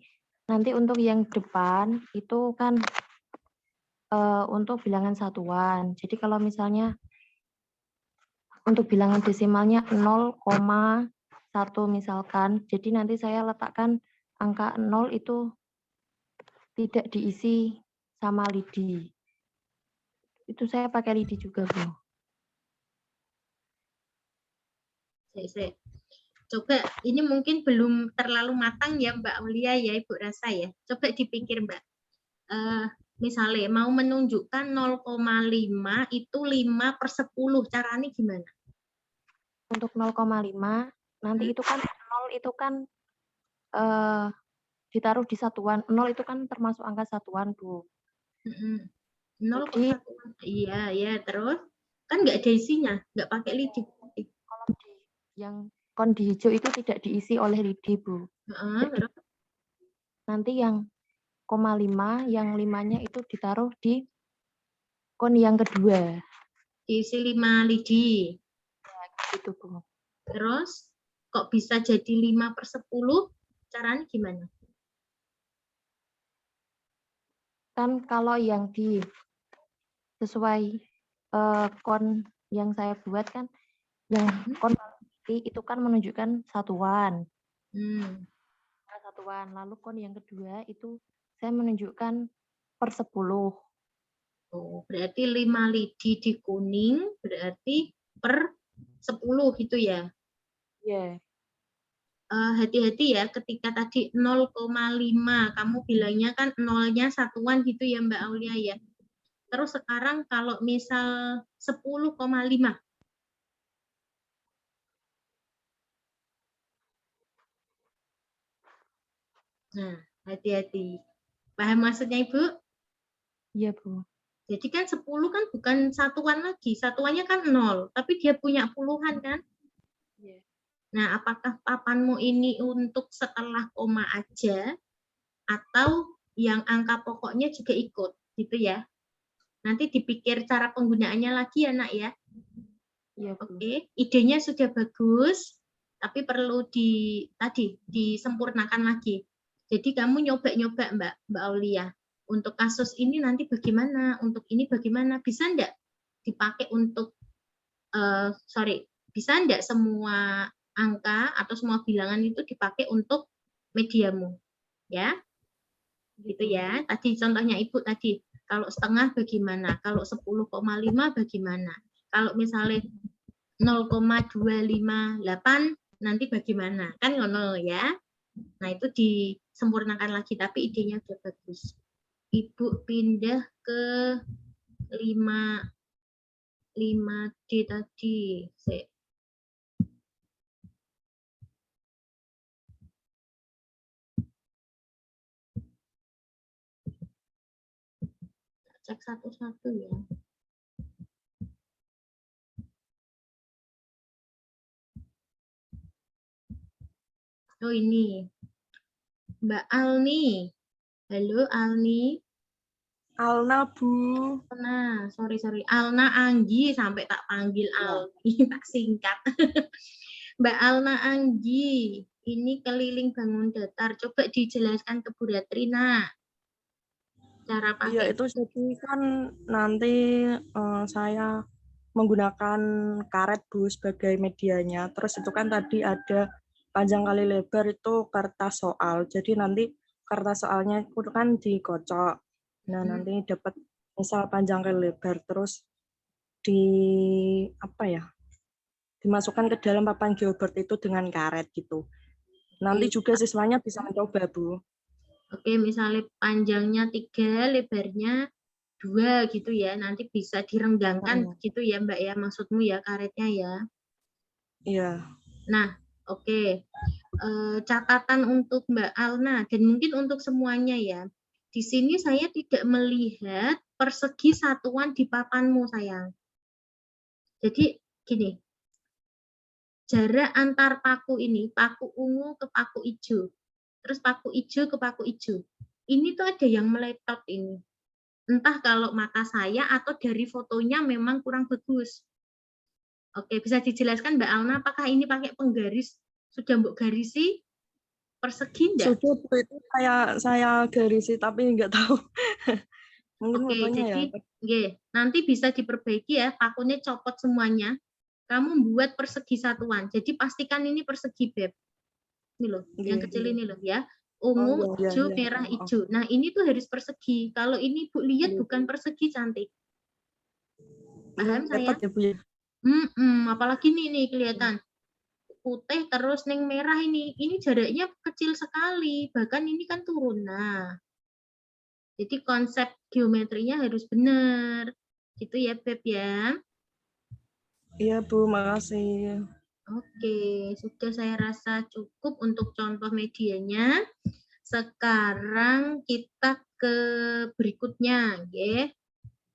nanti untuk yang depan itu kan untuk bilangan satuan. Jadi kalau misalnya untuk bilangan desimalnya 0,1 misalkan, jadi nanti saya letakkan angka 0 itu tidak diisi sama lidi. Itu saya pakai lidi juga, Bu. Coba, ini mungkin belum terlalu matang ya Mbak Aulia ya, Ibu rasa ya. Coba dipikir Mbak. Misalnya mau menunjukkan 0,5 itu 5/10, caranya gimana? Untuk 0,5 nanti itu kan 0 itu kan ditaruh di satuan. 0 itu kan termasuk angka satuan, Bu. 0 ke satuan. Iya, ya. Terus kan nggak ada isinya, nggak pakai lidi. Kalau yang kon di hijau itu tidak diisi oleh lidi, Bu. Terus? Nanti yang 0,5, yang 5-nya itu ditaruh di kon yang kedua. Diisi 5 lidi. Ya, gitu, Bu. Terus kok bisa jadi 5/10? Caranya gimana? Kan kalau yang di sesuai kon yang saya buat kan, yang kon itu kan menunjukkan satuan. Satuan. Lalu kon yang kedua itu saya menunjukkan per 10. Oh, berarti 5 lidi di kuning berarti per 10 gitu ya? Iya. Hati-hati ya ketika tadi 0,5 kamu bilangnya kan nolnya satuan gitu ya Mbak Aulia ya. Terus sekarang kalau misal 10,5. Nah, hati-hati. Paham maksudnya Ibu? Iya, Bu. Jadi kan 10 kan bukan satuan lagi. Satuannya kan 0, tapi dia punya puluhan kan? Iya. Nah, apakah papanmu ini untuk setelah koma aja atau yang angka pokoknya juga ikut gitu ya? Nanti dipikir cara penggunaannya lagi ya, Nak ya. Iya, Bu. Oke, idenya sudah bagus. tapi perlu disempurnakan lagi. Jadi kamu nyoba-nyoba Mbak Aulia. Untuk kasus ini nanti bagaimana, untuk ini bagaimana, bisa enggak dipakai untuk bisa enggak semua angka atau semua bilangan itu dipakai untuk mediamu, ya, gitu ya. Tadi contohnya Ibu tadi, kalau setengah bagaimana, kalau 10,5 bagaimana, kalau misalnya 0,258 nanti bagaimana, kan ngono ya. Nah itu disempurnakan lagi, tapi idenya udah bagus. Ibu pindah ke 5D tadi. Cek satu-satu ya. Oh ini, Mbak Alni. Halo Alni. Alna Bu. Nah, sorry. Alna Anggi sampai tak panggil Alni, tak singkat. Mbak Alna Anggi, ini keliling bangun datar. Coba dijelaskan ke Bu Ratrina. Cara pakai. Iya, itu jadi kan nanti saya menggunakan karet Bu sebagai medianya. Terus itu kan tadi ada panjang kali lebar itu kertas soal. Jadi nanti kertas soalnya itu kan dikocok. Nah, nanti dapat misal panjang kali lebar, terus dimasukkan ke dalam papan geobert itu dengan karet gitu. Nanti juga siswanya bisa mencoba Bu. Oke, misalnya panjangnya 3, lebarnya 2 gitu ya. Nanti bisa direnggangkan gitu ya Mbak ya, maksudmu ya karetnya ya. Iya. Nah, oke. Catatan untuk Mbak Alna dan mungkin untuk semuanya ya. Di sini saya tidak melihat persegi satuan di papanmu sayang. Jadi gini, jarak antar paku ini, paku ungu ke paku hijau, terus paku hijau ke paku hijau, ini tuh ada yang meletot ini. Entah kalau mata saya atau dari fotonya memang kurang bagus. Oke, bisa dijelaskan Mbak Alna, apakah ini pakai penggaris? Sudah mbok garisi persegi enggak? Sudah itu saya garisi tapi nggak tahu. Mungkin Oke, fotonya jadi nanti bisa diperbaiki ya, pakunya copot semuanya. Kamu buat persegi satuan. Jadi pastikan ini persegi Beb. Ini loh, yang kecil ini loh ya. Ungu, hijau, merah, hijau. Nah, ini tuh harus persegi. Kalau ini Bu lihat bukan persegi cantik. Paham saya? Apalagi nih kelihatan putih terus neng merah ini jaraknya kecil sekali, bahkan ini kan turun. Nah, jadi konsep geometrinya harus benar, gitu ya Beb ya. Iya Bu, makasih. Oke, sudah saya rasa cukup untuk contoh medianya. Sekarang kita ke berikutnya, ya.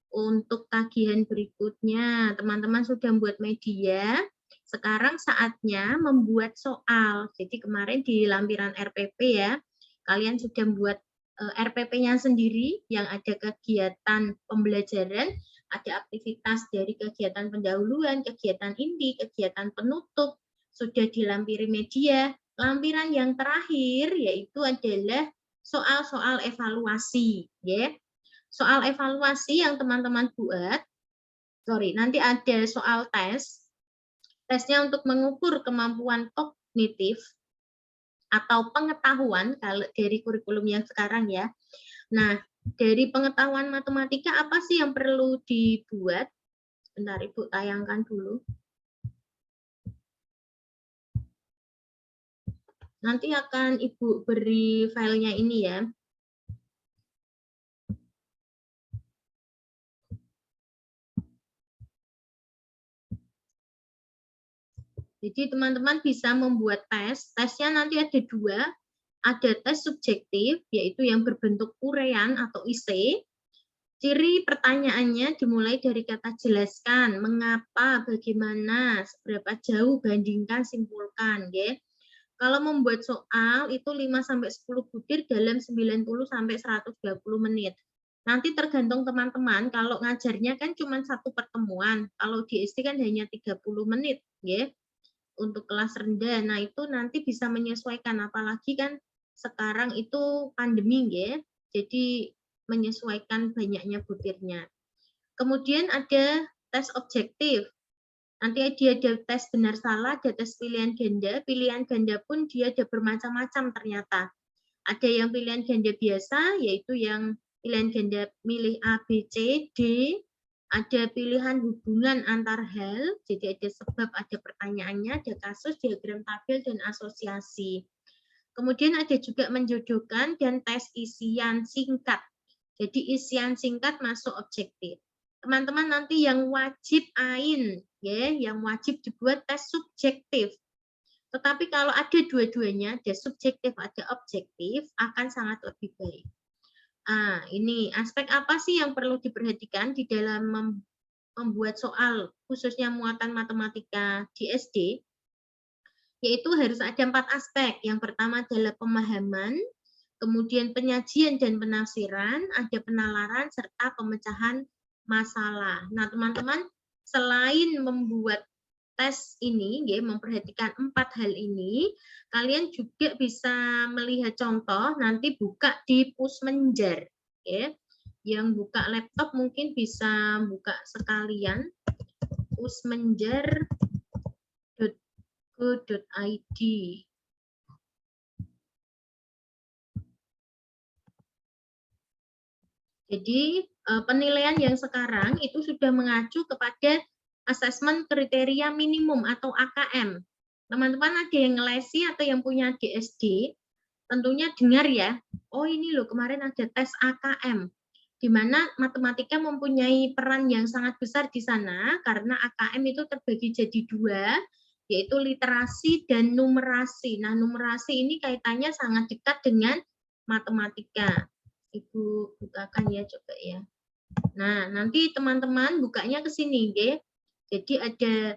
Untuk tagihan berikutnya, teman-teman sudah membuat media. Sekarang saatnya membuat soal. Jadi kemarin di lampiran RPP ya, kalian sudah membuat RPP-nya sendiri yang ada kegiatan pembelajaran, ada aktivitas dari kegiatan pendahuluan, kegiatan inti, kegiatan penutup, sudah dilampiri media. Lampiran yang terakhir yaitu adalah soal-soal evaluasi, ya. Soal evaluasi yang teman-teman buat, nanti ada soal tes. Tesnya untuk mengukur kemampuan kognitif atau pengetahuan kalau dari kurikulum yang sekarang ya. Nah, dari pengetahuan matematika apa sih yang perlu dibuat? Sebentar Ibu tayangkan dulu. Nanti akan Ibu beri filenya ini ya. Jadi teman-teman bisa membuat tes. Tesnya nanti ada 2. Ada tes subjektif, yaitu yang berbentuk uraian atau IC. Ciri pertanyaannya dimulai dari kata jelaskan, mengapa, bagaimana, seberapa jauh, bandingkan, simpulkan. Ya. Kalau membuat soal itu 5-10 butir dalam 90-120 menit. Nanti tergantung teman-teman, kalau ngajarnya kan cuma 1 pertemuan, kalau di SD kan hanya 30 menit. Ya. untuk kelas rendah. Nah, itu nanti bisa menyesuaikan, apalagi kan sekarang itu pandemi ya. Jadi menyesuaikan banyaknya butirnya. Kemudian ada tes objektif. Nanti dia ada tes benar salah, ada tes pilihan ganda. Pilihan ganda pun dia ada bermacam-macam ternyata. Ada yang pilihan ganda biasa, yaitu yang pilihan ganda milih A, B, C, D. Ada pilihan hubungan antar hal, jadi ada sebab, ada pertanyaannya, ada kasus, diagram tabel, dan asosiasi. Kemudian ada juga menjodohkan dan tes isian singkat. Jadi isian singkat masuk objektif. Teman-teman nanti yang wajib AIN, ya, yang wajib dibuat tes subjektif. Tetapi kalau ada dua-duanya, ada subjektif, ada objektif, akan sangat lebih baik. Ini aspek apa sih yang perlu diperhatikan di dalam membuat soal, khususnya muatan matematika di SD? Yaitu harus ada 4 aspek. Yang pertama adalah pemahaman, kemudian penyajian dan penafsiran, ada penalaran, serta pemecahan masalah. Nah, teman-teman, selain membuat tes ini, ya, memperhatikan 4 hal ini, kalian juga bisa melihat contoh, nanti buka di Pusmenjar. Ya. Yang buka laptop mungkin bisa buka sekalian, pusmenjar.go.id. Jadi, penilaian yang sekarang itu sudah mengacu kepada asesmen kriteria minimum atau AKM. Teman-teman ada yang ngelesi atau yang punya DSD, tentunya dengar ya, oh ini loh kemarin ada tes AKM, di mana matematika mempunyai peran yang sangat besar di sana, karena AKM itu terbagi jadi 2, yaitu literasi dan numerasi. Nah, numerasi ini kaitannya sangat dekat dengan matematika. Ibu bukakan ya, coba ya. Nah, nanti teman-teman bukanya ke sini, ya. Jadi ada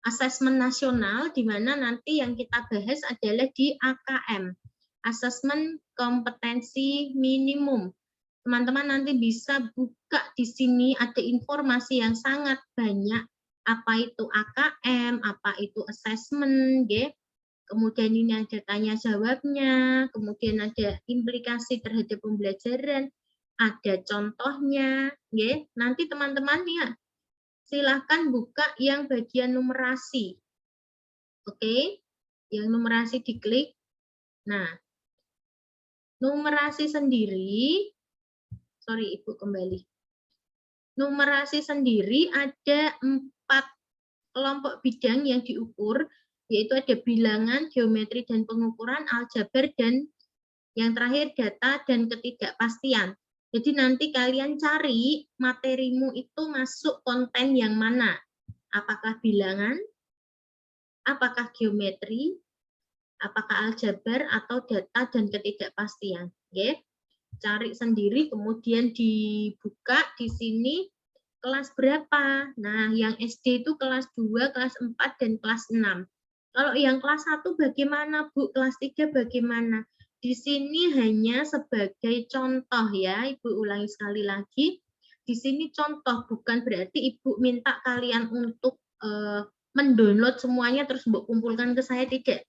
asesmen nasional, di mana nanti yang kita bahas adalah di AKM, asesmen kompetensi minimum. Teman-teman nanti bisa buka di sini, ada informasi yang sangat banyak, apa itu AKM, apa itu asesmen, ya. Kemudian ini ada tanya jawabnya, kemudian ada implikasi terhadap pembelajaran, ada contohnya, ya. Nanti teman-teman ya, silahkan buka yang bagian numerasi. Oke, yang numerasi diklik. Nah, numerasi sendiri, sorry Ibu kembali. Numerasi sendiri ada 4 kelompok bidang yang diukur, yaitu ada bilangan, geometri dan pengukuran, aljabar, dan yang terakhir data dan ketidakpastian. Jadi nanti kalian cari materimu itu masuk konten yang mana? Apakah bilangan, apakah geometri, apakah aljabar, atau data dan ketidakpastian. Ya. Cari sendiri, kemudian dibuka di sini kelas berapa. Nah, yang SD itu kelas 2, kelas 4, dan kelas 6. Kalau yang kelas 1 bagaimana, Bu? Kelas 3 bagaimana? Di sini hanya sebagai contoh ya, Ibu ulangi sekali lagi. Di sini contoh, bukan berarti Ibu minta kalian untuk mendownload semuanya terus Ibu kumpulkan ke saya, tidak.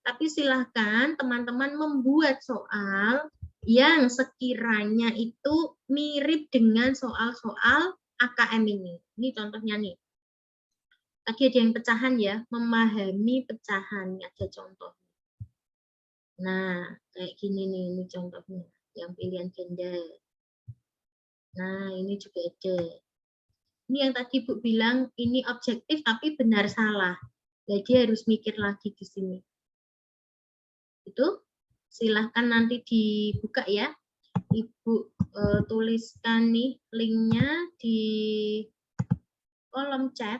Tapi silahkan teman-teman membuat soal yang sekiranya itu mirip dengan soal-soal AKM ini. Ini contohnya nih. Tadi ada yang pecahan ya, memahami pecahan, ada contoh. Nah, kayak gini nih, ini contohnya, yang pilihan ganda. Nah, ini juga ada. Ini yang tadi Bu bilang, ini objektif tapi benar salah. Jadi harus mikir lagi di sini. Itu, silahkan nanti dibuka ya. Ibu tuliskan nih linknya di kolom chat.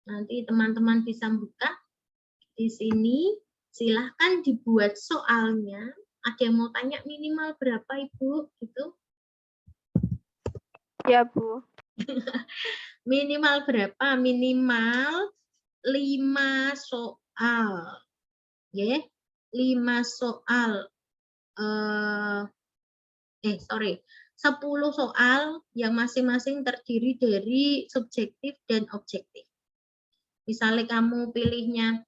Nanti teman-teman bisa buka di sini. Silahkan dibuat soalnya. Ada yang mau tanya minimal berapa Ibu? Gitu. Ya, Bu. Minimal berapa? Minimal 5 soal. Ya, 5 soal. 10 soal yang masing-masing terdiri dari subjektif dan objektif. Misalnya kamu pilihnya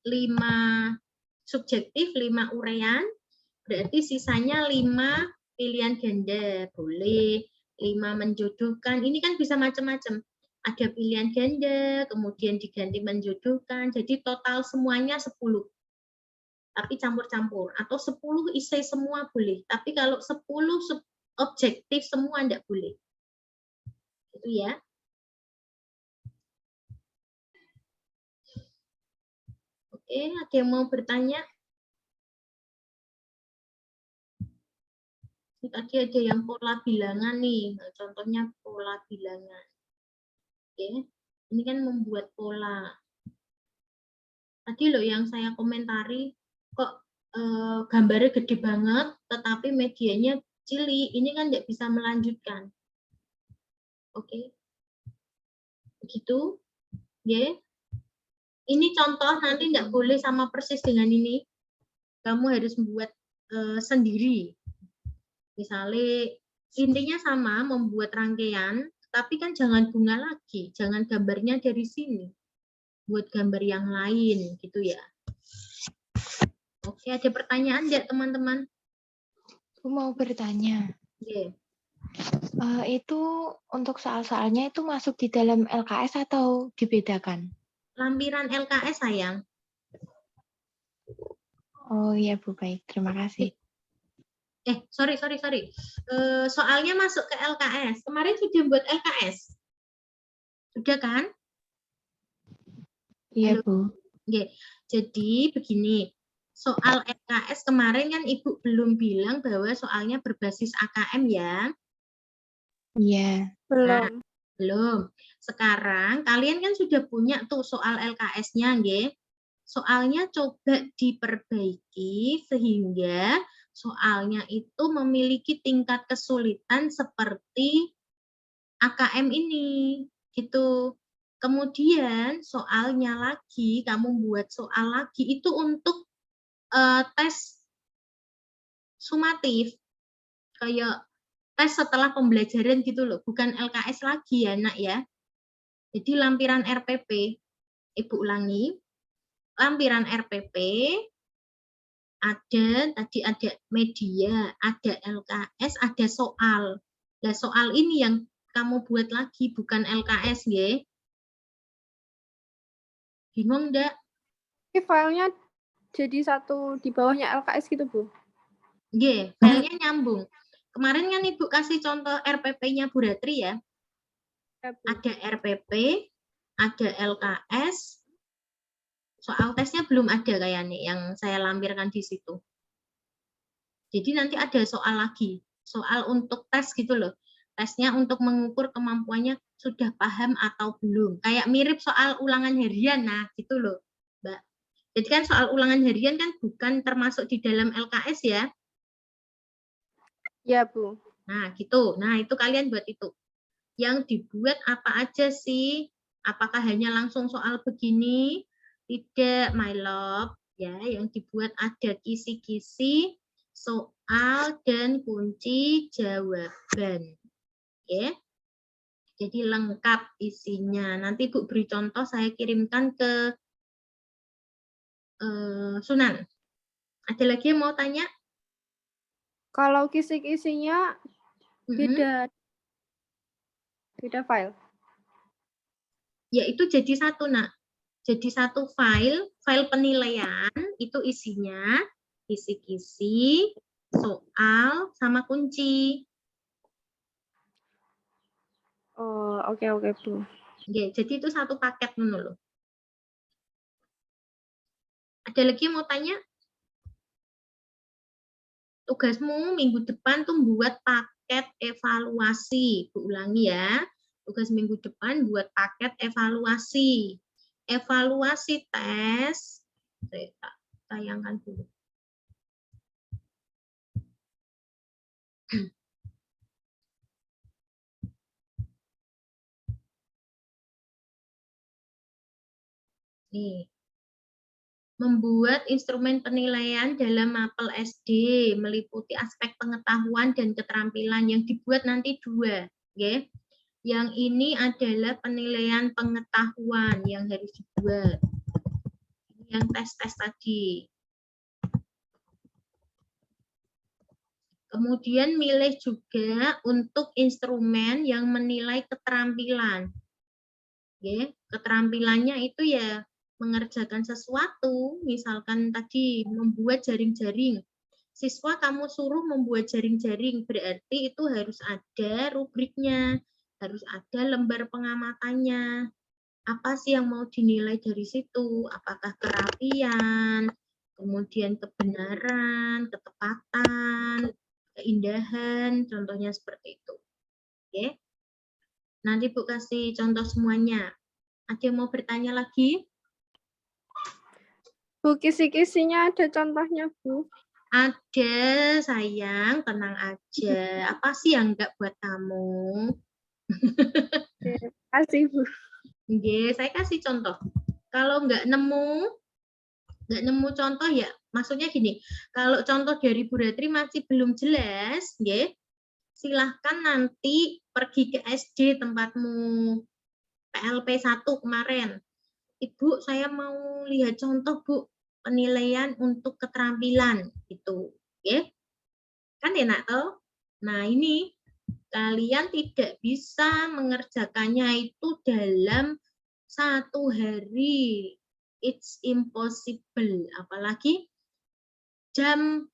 5 subjektif, 5 urean, berarti sisanya 5 pilihan ganda. Boleh 5 menjodohkan. Ini kan bisa macam-macam. Ada pilihan ganda, kemudian diganti menjodohkan. Jadi total semuanya 10. Tapi campur-campur. Atau 10 isai semua boleh. Tapi kalau 10 objektif semua enggak boleh. Itu ya. Oke, ada yang mau bertanya? Tadi ada yang pola bilangan nih. Nah, contohnya pola bilangan. Oke, ini kan membuat pola. Tadi loh yang saya komentari, kok gambarnya gede banget, tetapi medianya cilik. Ini kan nggak bisa melanjutkan. Oke, begitu. Ya. Ini contoh, nanti nggak boleh sama persis dengan ini. Kamu harus membuat sendiri. Misalnya intinya sama, membuat rangkaian, tapi kan jangan bunga lagi, jangan gambarnya dari sini. Buat gambar yang lain gitu ya. Oke, ada pertanyaan nggak teman-teman? Aku mau bertanya. Oke. Itu untuk soal-soalnya itu masuk di dalam LKS atau dibedakan? Lampiran LKS sayang. Oh iya Bu, baik. Terima kasih. Sorry. Soalnya masuk ke LKS. Kemarin sudah buat LKS. Sudah kan? Iya, Halo? Bu. Oke. Jadi begini. Soal LKS kemarin kan Ibu belum bilang bahwa soalnya berbasis AKM ya. Iya. Belum. Belum. Sekarang kalian kan sudah punya tuh soal LKS-nya, nggih. Soalnya coba diperbaiki sehingga soalnya itu memiliki tingkat kesulitan seperti AKM ini, gitu. Kemudian soalnya lagi, kamu buat soal lagi itu untuk tes sumatif, kayak tes setelah pembelajaran gitu loh, bukan LKS lagi ya nak ya. Jadi lampiran RPP, Ibu ulangi, lampiran RPP, tadi ada media, ada LKS, ada soal. Nah, soal ini yang kamu buat lagi, bukan LKS, ya. Bingung enggak? Ini filenya jadi satu di bawahnya LKS gitu, Bu? Nggih, filenya nyambung. Kemarin kan Ibu kasih contoh RPP-nya Bu Ratri ya. Ada RPP, ada LKS, soal tesnya belum ada kayaknya yang saya lampirkan di situ. Jadi nanti ada soal lagi, soal untuk tes gitu loh. Tesnya untuk mengukur kemampuannya sudah paham atau belum. Kayak mirip soal ulangan harian, nah gitu loh, Mbak. Jadi kan soal ulangan harian kan bukan termasuk di dalam LKS ya. Ya, Bu. Nah gitu, nah itu kalian buat itu. Yang dibuat apa aja sih? Apakah hanya langsung soal begini? Tidak, my love. Ya, yang dibuat ada kisi-kisi, soal, dan kunci jawaban. Oke. Jadi lengkap isinya. Nanti Bu beri contoh, saya kirimkan ke Sunan. Ada lagi yang mau tanya? Kalau kisi-kisinya beda file. Ya, itu jadi satu, Nak. Jadi satu file penilaian, itu isinya kisi-kisi, soal, sama kunci. Oh, oke, Bu. Oke, jadi itu satu paket menurut. Ada lagi yang mau tanya? Tugasmu minggu depan tuh buat paket evaluasi. Bu ulangi ya. Tugas minggu depan buat paket evaluasi. Evaluasi tes. Saya tayangkan dulu. Nih. Membuat instrumen penilaian dalam mapel SD meliputi aspek pengetahuan dan keterampilan yang dibuat nanti 2, ya. Yang ini adalah penilaian pengetahuan yang harus dibuat. Yang tes-tes tadi. Kemudian milih juga untuk instrumen yang menilai keterampilan. Oke, keterampilannya itu ya mengerjakan sesuatu, misalkan tadi membuat jaring-jaring. Siswa kamu suruh membuat jaring-jaring, berarti itu harus ada rubriknya, harus ada lembar pengamatannya. Apa sih yang mau dinilai dari situ? Apakah kerapian, kemudian kebenaran, ketepatan, keindahan, contohnya seperti itu. Oke. Nanti Bu kasih contoh semuanya. Ada yang mau bertanya lagi? Bu, kisi-kisinya ada contohnya, Bu? Ada, sayang. Tenang aja. Apa sih yang enggak buat kamu? Terima kasih, Bu. Oke, saya kasih contoh. Kalau nggak nemu contoh ya, maksudnya gini, kalau contoh dari Bu Ratri masih belum jelas, ya, silahkan nanti pergi ke SD tempatmu PLP 1 kemarin. Ibu, saya mau lihat contoh, Bu, penilaian untuk keterampilan gitu, ya. Kan enak toh? Nah, ini kalian tidak bisa mengerjakannya itu dalam 1 hari. It's impossible. Apalagi jam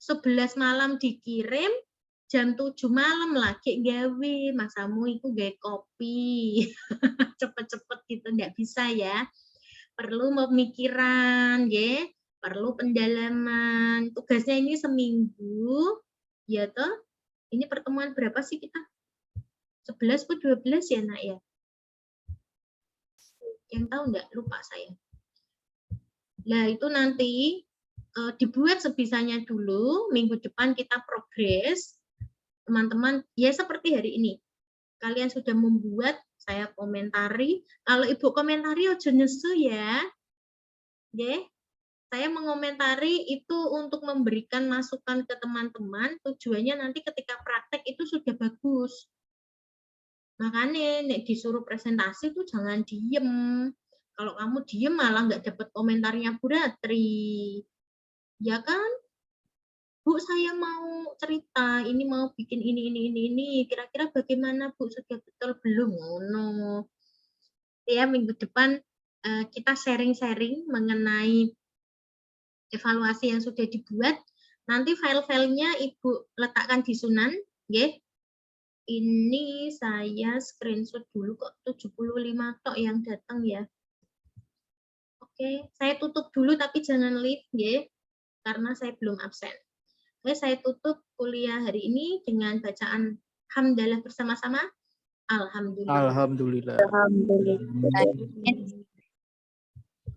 11 malam dikirim, jam 7 malam lagi gawe, masamu itu gawe kopi. Cepet-cepet gitu, nggak bisa ya. Perlu pemikiran, ya. Perlu pendalaman. Tugasnya ini seminggu, ya toh. Ini pertemuan berapa sih kita? 11 atau 12 ya, Nak ya? Yang tahu nggak? Lupa saya. Nah, itu nanti dibuat sebisanya dulu, minggu depan kita progres. Teman-teman, ya seperti hari ini. Kalian sudah membuat, saya komentari. Kalau Ibu komentari, ojo nesu ya. Ya, saya mengomentari itu untuk memberikan masukan ke teman-teman, tujuannya nanti ketika praktek itu sudah bagus. Makanya nek disuruh presentasi tuh jangan diem. Kalau kamu diem malah nggak dapat komentarnya Bu Ratri. Ya kan? Bu, saya mau cerita, ini mau bikin ini. Kira-kira bagaimana Bu? Sudah betul belum? No. Ya, minggu depan kita sharing-sharing mengenai evaluasi yang sudah dibuat. Nanti file-filenya Ibu letakkan di Sunan, ya. Ini saya screenshot dulu kok 75 tok yang datang ya. Oke, saya tutup dulu tapi jangan leave ya, karena saya belum absen. Oke, saya tutup kuliah hari ini dengan bacaan hamdalah bersama-sama. Alhamdulillah. Alhamdulillah. Alhamdulillah.